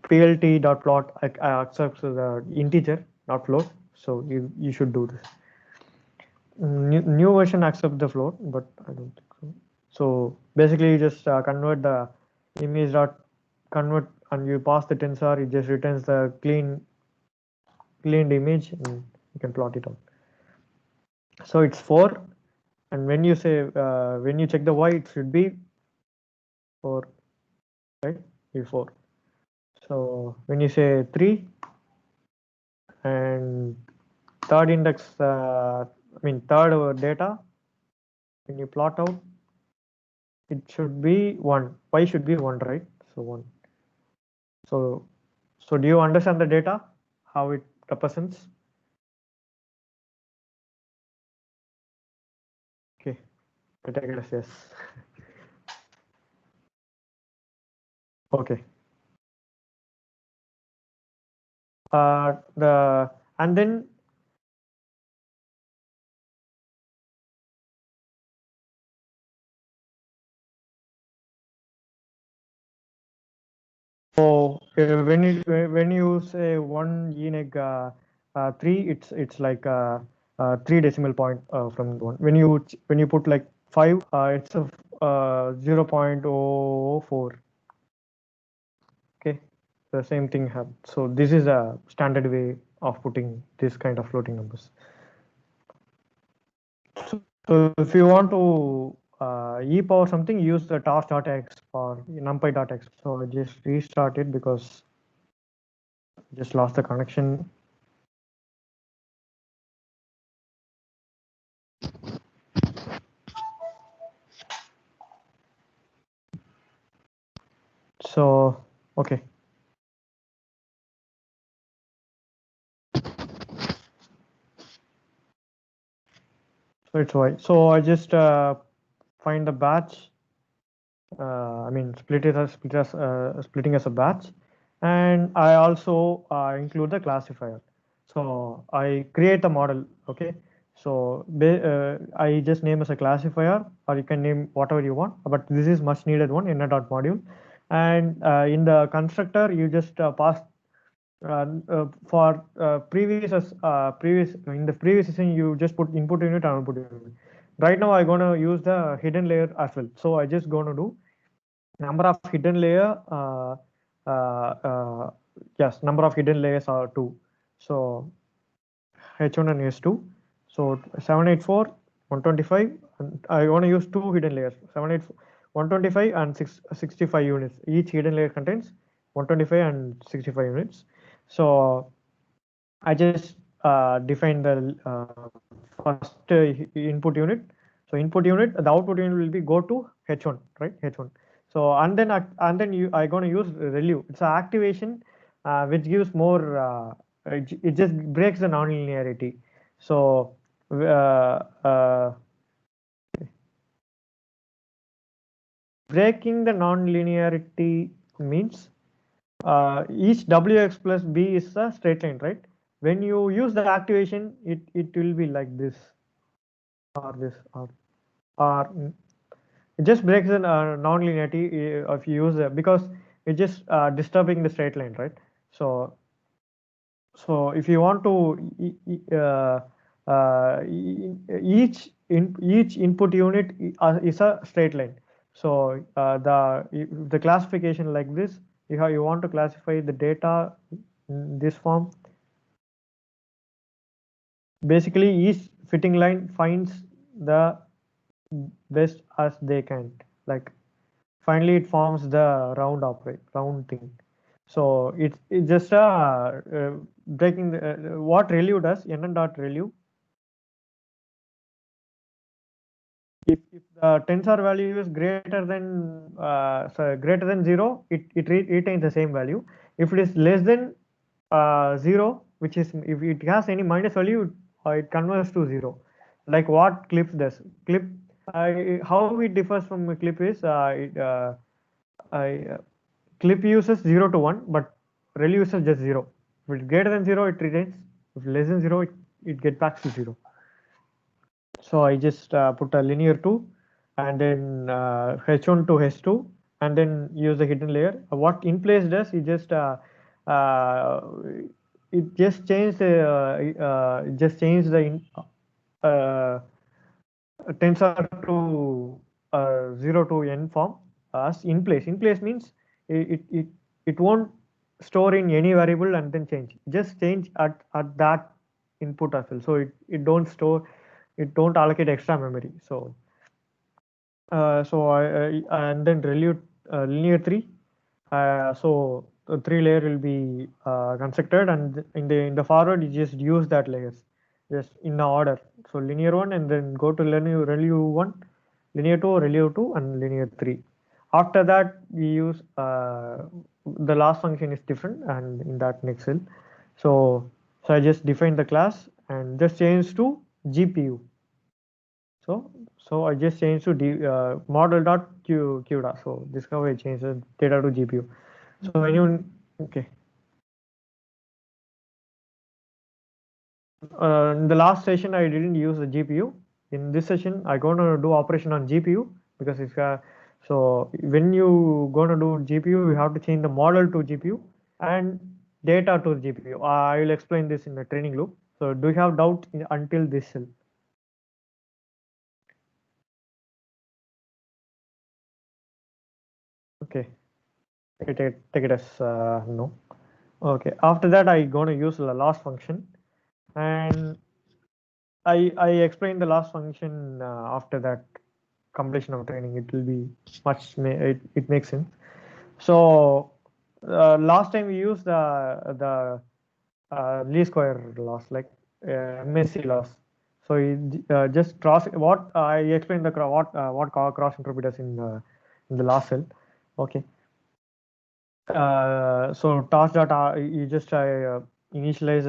plt.plot accepts the integer, not float. So you should do this. New version accept the float, but I don't think so. So basically, you just convert the image dot convert and you pass the tensor, it just returns the cleaned image and you can plot it out. So it's 4, and when you say when you check the y, it should be 4, right? Be 4. So when you say 3 and third index, third data, when you plot out, it should be 1. Y should be 1, right? So 1. So do you understand the data, how it represents? Okay, I take it as yes. Okay. And then so when you say 1 eneg 3, it's like 3 decimal point from 1. When you put like 5, it's a 0.004. Okay, the same thing happens. So this is a standard way of putting this kind of floating numbers. So if you want to e power something, use the task.x or numpy.x. So I just restart it because I just lost the connection. So okay. So it's y. So I just find the batch. Splitting as a batch, and I also include the classifier. So I create a model. Okay. So I just name as a classifier, or you can name whatever you want. But this is much needed one in a dot module, and in the constructor you just pass for previous in the previous session you just put input unit and output unit. Right now I'm gonna use the hidden layer as well. So I just gonna do number of hidden layer. Yes, number of hidden layers are 2. So H1 and H2. So 784, 125, and I want to use 2 hidden layers, 784, 125 and 65 units. Each hidden layer contains 125 and 65 units. So I just define the first input unit. So input unit, the output unit will be go to H1, right? H1. So and then I gonna use ReLU. It's an activation which gives more. It just breaks the nonlinearity. So breaking the nonlinearity means each wx plus b is a straight line, right? When you use the activation, it will be like this or this or it just breaks the nonlinearity if you use it, because it's just disturbing the straight line, right? So if you want to each input unit is a straight line. So the classification like this, you want to classify the data in this form. Basically each fitting line finds the best as they can, like finally it forms the round thing. So it's just breaking the, what ReLU does, nn.ReLU, if the tensor value is greater than 0, it retains the same value. If it is less than 0, which is if it has any minus value, it converts to 0. Like what clip does. Clip how it differs from a clip is clip uses 0 to 1, but ReLU uses just 0. If it's greater than 0, it retains. If less than 0, it gets back to 0. So I just put a linear 2 and then H1 to H2 and then use the hidden layer. What in place does, it just change the tensor to 0 to n form as in place. In place means it won't store in any variable and then change. Just change at that input as well. So it don't store, it don't allocate extra memory. So and then linear 3. So the 3 layer will be constructed, and in the forward you just use that layers just in the order. So linear 1 and then go to linear 1, linear 2, linear 2 and linear 3. After that we use the last function is different and in that next cell. So I just define the class and just change to GPU. So I just changed to model dot QDA. So this is how I change the data to GPU. So anyone, okay. In the last session, I didn't use the GPU. In this session, I gonna do operation on GPU because if so when you gonna do GPU, you have to change the model to GPU and data to GPU. I will explain this in the training loop. So do you have doubt until this cell? Okay, take it as no. Okay, after that I gonna use the last function, and I explained the last function after that completion of training. It will be much it makes sense. So last time we used the least square loss, like MSC loss. So just cross what I explained the what cross interpreters in the last cell. Okay. So task dot you just initialize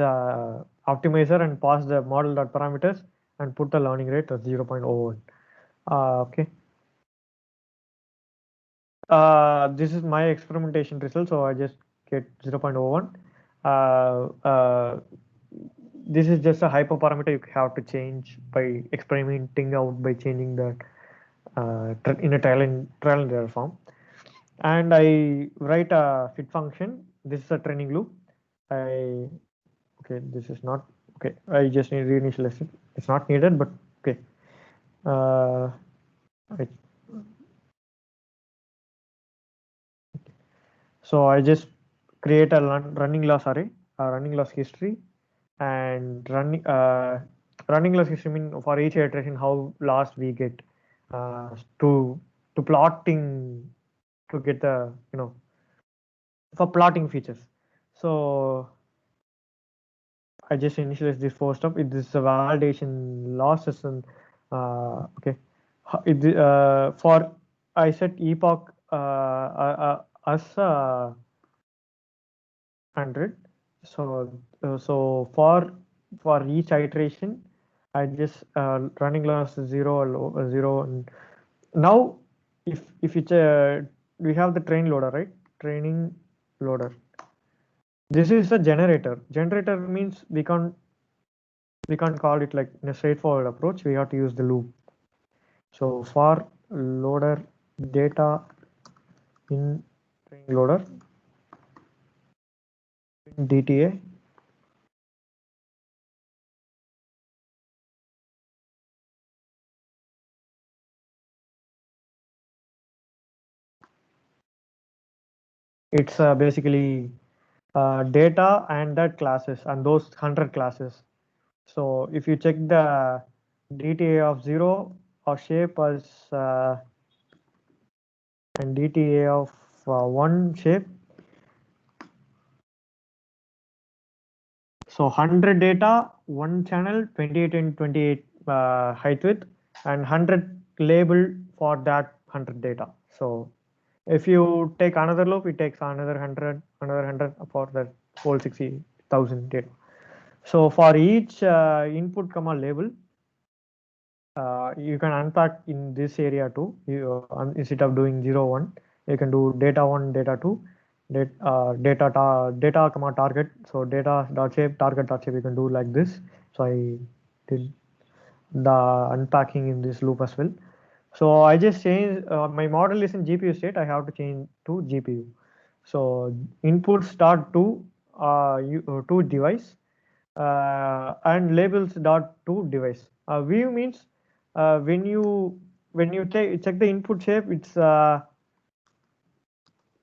optimizer and pass the model dot parameters and put the learning rate as 0.01. Okay. This is my experimentation result, so I just get 0.01. This is just a hyperparameter you have to change by experimenting out by changing that in a trial and error form. And I write a fit function. This is a training loop. Okay, this is not okay. I just need reinitialize it. It's not needed, but okay. So I just create a running loss array, a running loss history, and running loss history mean for each iteration how loss we get to plotting to get the for plotting features. So I just initialize this for stuff. It is a validation losses and okay. For I set epoch as 100. So for each iteration, I just running loss 0. And now if it's we have the train loader, right? Training loader. This is a generator. Generator means we can't call it like in a straightforward approach. We have to use the loop. So for loader data in train loader in DTA, it's basically data and that classes and those 100 classes. So if you check the DTA of 0 or shape as and DTA of 1 shape. So 100 data, 1 channel, 28 and 28 height width, and 100 label for that 100 data. So if you take another loop, it takes another 100 for the whole 60,000 data. So for each input comma label, you can unpack in this area too. Instead of doing 0 1, you can do data 1, data 2, data comma target. So data dot shape, target dot shape. You can do like this. So I did the unpacking in this loop as well. So I just changed my model is in GPU state. I have to change to GPU. So input start to to device and labels dot to device. View means when you check the input shape, it's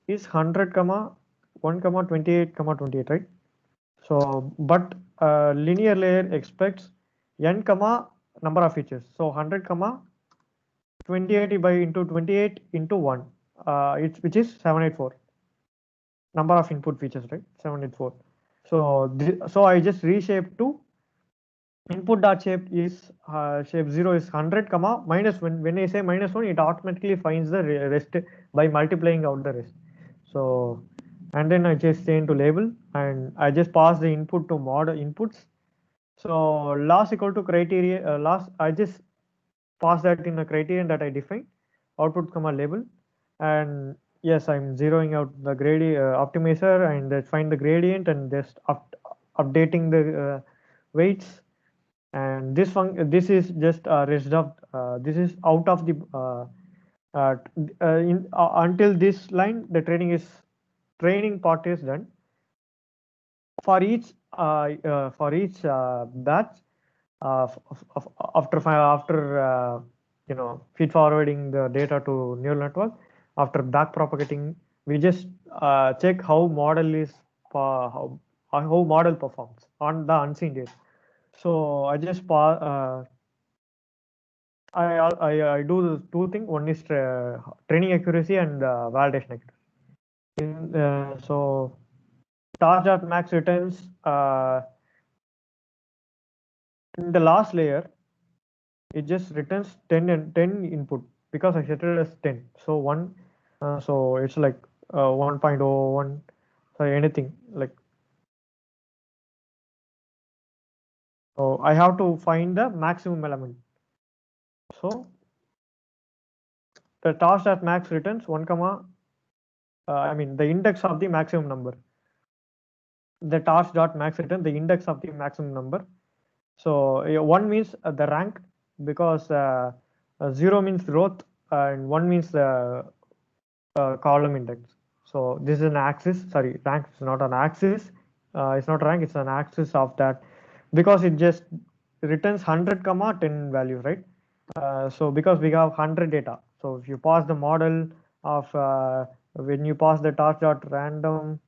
is 100 comma 1 comma 28 comma 28, right? So, but linear layer expects n comma number of features. So 100 comma 28 by into 28 into 1, which is 784 number of input features, right? 784. So so I just reshaped to input dot shape is shape 0 is 100 comma minus 1. When I say minus 1, it automatically finds the rest by multiplying out the rest. So, and then I just change to label and I just pass the input to mod inputs. So loss equal to criteria, loss, I just pass that in a criterion that I define, output comma label. And yes, I'm zeroing out the gradient optimizer and find the gradient and just updating the weights. And this is just rest of this is out of the until this line the training part is done. For each batch, after feed forwarding the data to neural network, after back propagating, we just check how model is how model performs on the unseen data. So I just I do two things. One is training accuracy and validation accuracy. So task.max returns in the last layer. It just returns 10 and 10 input because I set it as 10. So one, so it's like 1.01. Sorry, anything like. So I have to find the maximum element. So the task.max returns 1 comma. I mean the index of the maximum number. The task.max return the index of the maximum number. So 1 means the rank because 0 means growth and 1 means the column index. So this is an axis. Sorry, rank is not an axis. It's not rank. It's an axis of that because it just returns 100 comma 10 values, right? So because we have 100 data. So if you pass the model of when you pass the task dot random,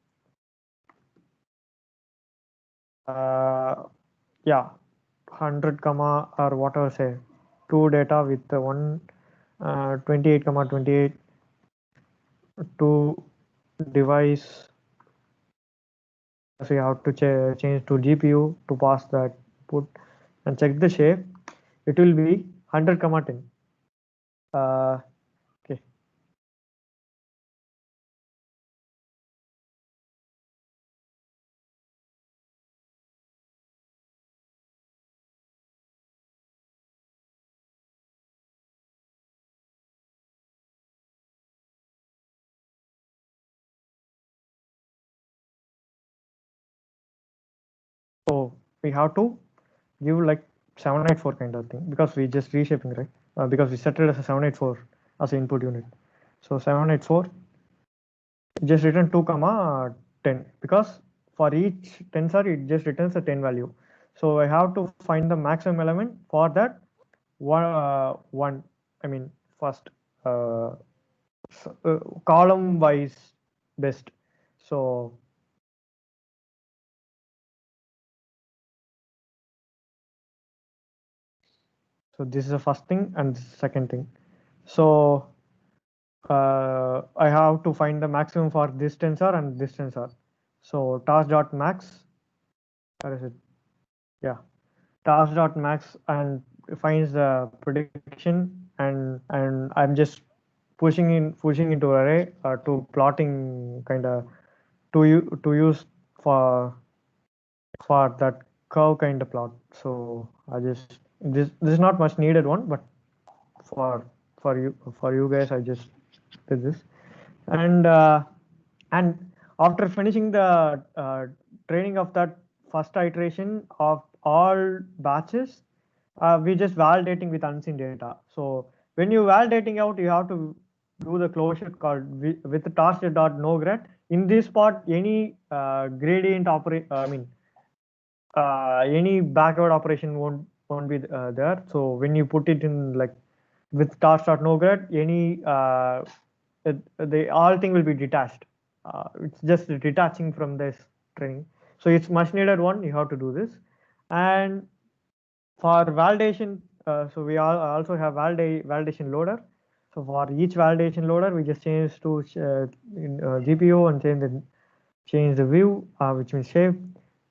yeah, 100 comma or whatever, say 2 data with the 28 comma 28 to device. So you have to change to GPU to pass that put and check the shape. It will be 100 comma 10. Okay. So we have to give like 784 kind of thing because we just reshaping, right? Because we set it as a 784 as an input unit. So 784 just return 2 comma 10 because for each tensor it just returns a 10 value. So I have to find the maximum element for that one. I mean first column wise best. So this is the first thing and this is the second thing. So I have to find the maximum for this tensor and this tensor. So task.max, where is it? Yeah, task.max and finds the prediction and I'm just pushing into array to plotting kind of to use for that curve kind of plot. So I just this is not much needed one, but for you guys I just did this. And after finishing the training of that first iteration of all batches, we just validating with unseen data. So when you validating out, you have to do the closure called with the task.nograd. In this part, any gradient any backward operation won't be there. So when you put it in like with task.nograd, any the all thing will be detached. it's just detaching from this training. So it's much needed one. You have to do this. And for validation, so we also have validation loader. So for each validation loader, we just change to GPU and change the view, which means shape,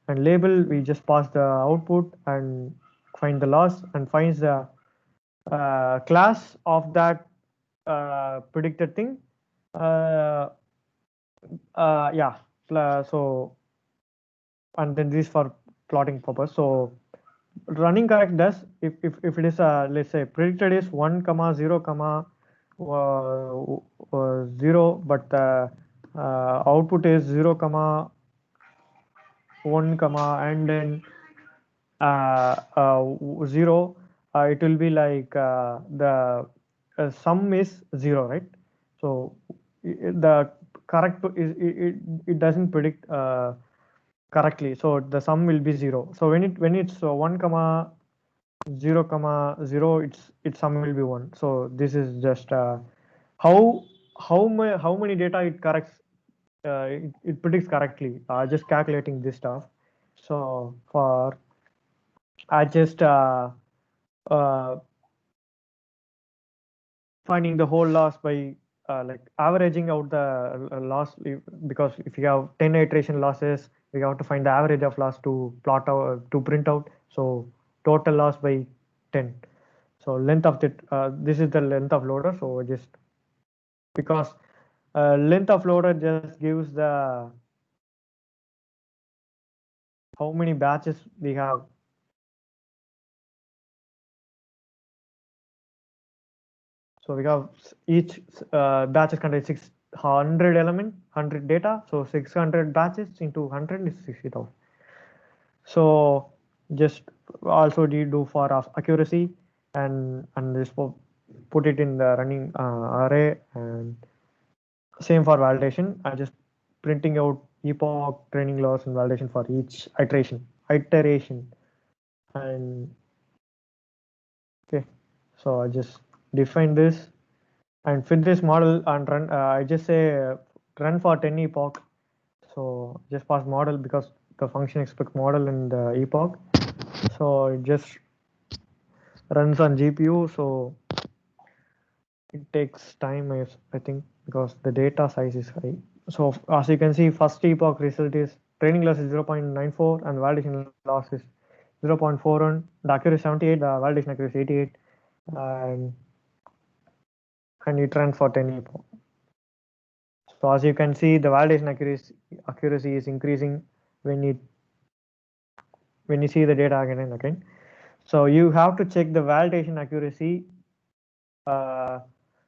and label. We just pass the output and find the loss and finds the class of that predicted thing. Yeah. So and then this for plotting purpose. So running correct does if it is let's say predicted is 1 comma 0 comma 0, but the output is 0 comma 1 comma and then 0, it will be like the sum is 0, right? So the correct is it doesn't predict correctly, so the sum will be 0. So when it's 1 comma 0 comma 0, its sum will be 1. So this is just how how many data it corrects, it predicts correctly, just calculating this stuff. So for I just uh, finding the whole loss by like averaging out the loss, because if you have 10 iteration losses, we have to find the average of loss to plot out to print out. So total loss by 10. So length of the this is the length of loader. So just because length of loader just gives the how many batches we have. So we have each batches contain 600 element, 100 data. So 600 batches into 100 is 60,000. So just also do for accuracy and just put it in the running array, and same for validation. I just printing out epoch, training loss, and validation for each iteration. And okay, so I just define this and fit this model and run. I just say run for 10 epoch. So just pass model because the function expects model in the epoch. So it just runs on GPU. So it takes time, I think, because the data size is high. So as you can see, first epoch result is training loss is 0.94 and validation loss is 0.41. The accuracy 78, the validation accuracy 88, and it runs for 10 epoch. So as you can see, the validation accuracy is increasing when you see the data again and again. So you have to check the validation accuracy.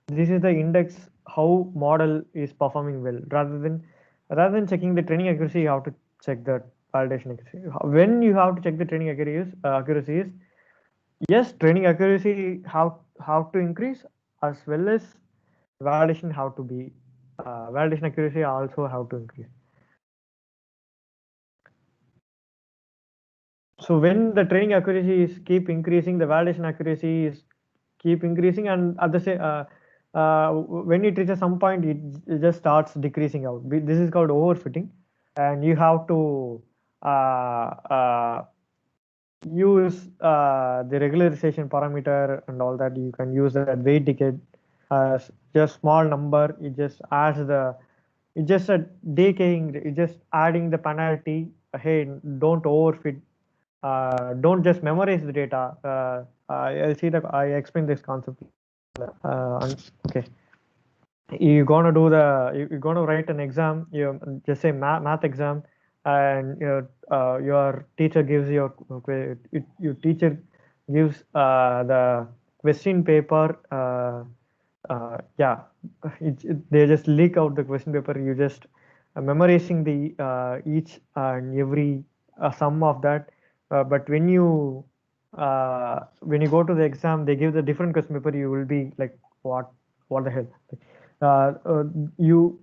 This is the index how model is performing well. Rather than checking the training accuracy, you have to check the validation accuracy. When you have to check the training accuracy is yes, training accuracy have to increase, as well as validation have to be validation accuracy also have to increase. So when the training accuracy is keep increasing, the validation accuracy is keep increasing, and at the same when it reaches some point, it just starts decreasing out. This is called overfitting, and you have to use the regularization parameter and all that. You can use that weight decay as just small number. It just adds the it's just a decaying. It's just adding the penalty. Hey, don't overfit. Don't just memorize the data. I see that I explained this concept. Okay, you're gonna write an exam. You just say math exam, and your teacher gives your teacher gives the question paper. Yeah, they just leak out the question paper. You just memorizing the each and every sum of that. But when you go to the exam, they give the different question paper. You will be like, what the hell? Uh, uh, you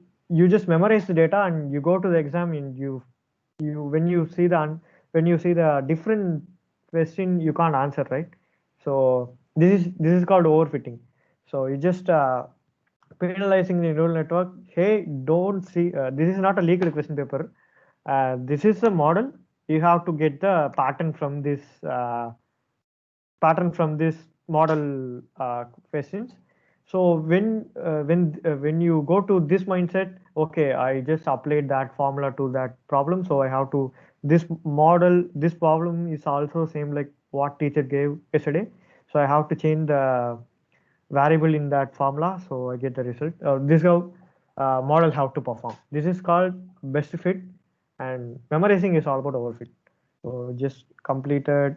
just memorize the data and you go to the exam, and you when you see the different question, you can't answer, right? So this is called overfitting. So you just penalizing the neural network. Hey, don't see, this is not a legal question paper. This is a model. You have to get the pattern from this model questions. So when you go to this mindset, okay, I just applied that formula to that problem, so I have to this problem is also same like what teacher gave yesterday, so I have to change the variable in that formula, so I get the result. This is how model have to perform. This is called best fit, and memorizing is all about overfit. So just completed.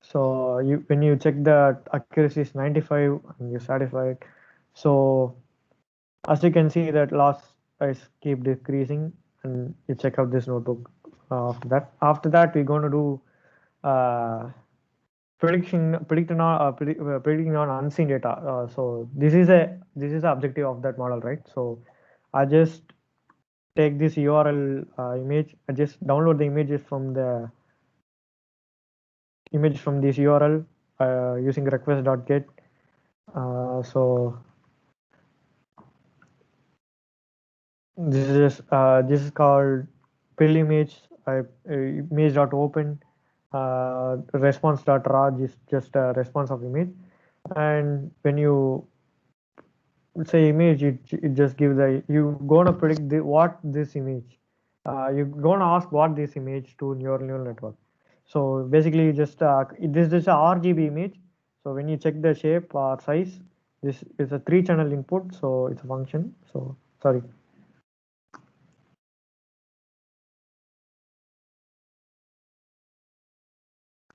So when you check the accuracy is 95 and you're satisfied. So as you can see that loss is keep decreasing, and you check out this notebook after that we're going to do predicting on unseen data. So this is the objective of that model, right? So I just take this URL image. I just download the images from this URL using request.get. So this is called pill image. Image.open. Response.raw is just a response of image, and when you say image, it just gives you gonna predict what this image. You're gonna ask what this image to your neural network. So basically, just this is a RGB image. So when you check the shape or size, this is a 3-channel input, so it's a function. So sorry.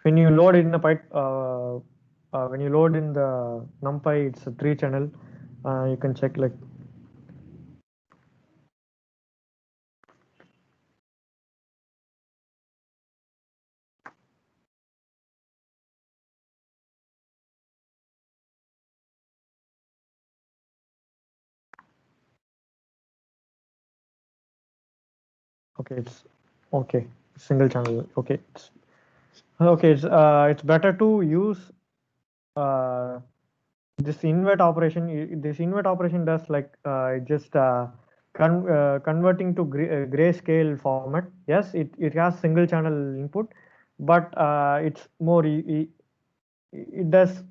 When you load in the when you load in the NumPy, it's a 3-channel. You can check like. Okay, it's okay. Single channel. Okay, it's better to use this invert operation. This invert operation does like just converting to grayscale format. Yes, it has single channel input, but it's more it does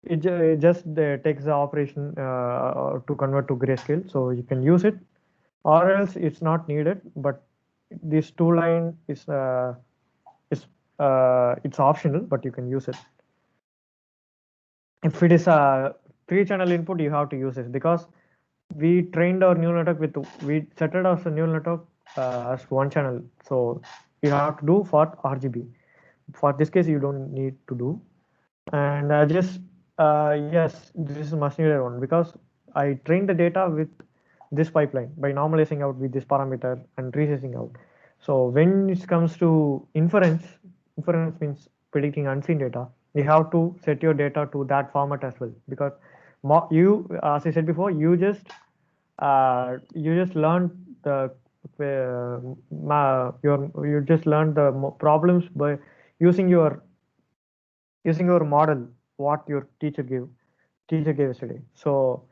it just takes the operation to convert to grayscale, so you can use it, or else it's not needed. But this 2-line is it's optional, but you can use it. If it is a 3-channel input, you have to use it, because we trained our neural network we set it as a neural network as 1-channel, so you have to do for RGB. For this case, you don't need to do. And just yes, this is much needed one, because I trained the data with this pipeline by normalizing out with this parameter and resizing out. So when it comes to inference means predicting unseen data, you have to set your data to that format as well, because you, as I said before, you just learned the you just learned the problems by using your model what your teacher gave yesterday. So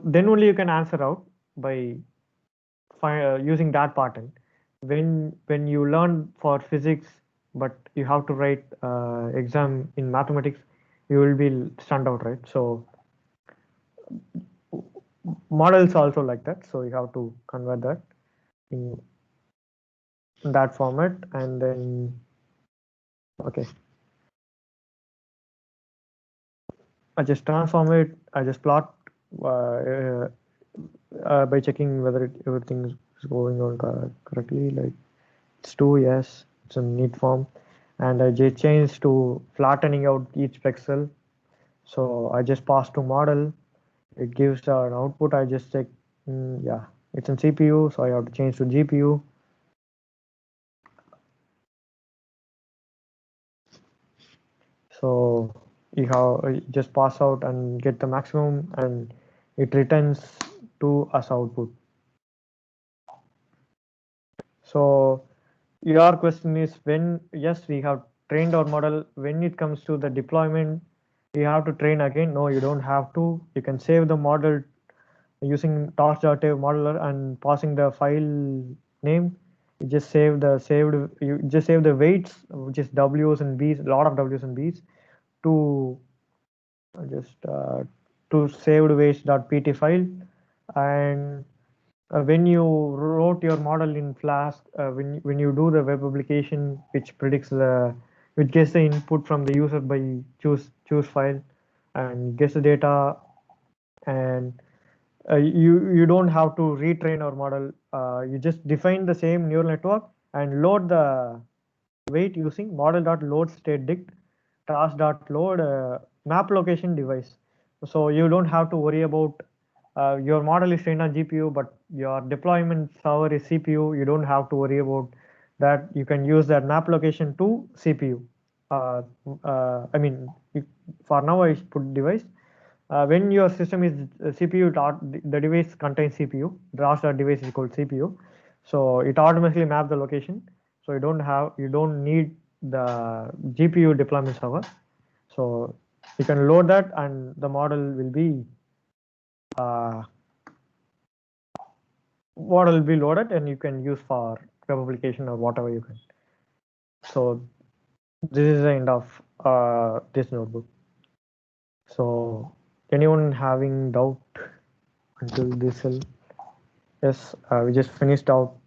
then only you can answer out by using that pattern. When you learn for physics, but you have to write exam in mathematics, you will be stand out, right? So models also like that, so you have to convert that in that format, and then okay, I just transform it. I just plot by checking whether everything is going on correctly. Like it's 2, yes, it's a neat form, and I just changed to flattening out each pixel. So I just pass to model. It gives an output. I just check. Yeah, it's in CPU, so I have to change to GPU. So you have just pass out and get the maximum, and it returns to as output. So your question is, when, yes, we have trained our model. When it comes to the deployment, you have to train again. No, you don't have to. You can save the model using torch.av modeler and passing the file name. You just save the weights, which is W's and B's, a lot of W's and B's, to to saved weights.pt file. And when you wrote your model in Flask, when you do the web application, which gets the input from the user by choose file and gets the data, and you don't have to retrain our model. You just define the same neural network and load the weight using model.load state dict task.load map location device. So you don't have to worry about your model is trained on GPU, but your deployment server is CPU. You don't have to worry about that. You can use that map location to CPU. I mean, for now I put device. When your system is CPU, the device contains CPU. Device is called CPU, so it automatically maps the location. So you don't need the GPU deployment server. So you can load that, and the model will be loaded, and you can use for web application or whatever you can. So this is the end of this notebook. So anyone having doubt until this? Yes, we just finished out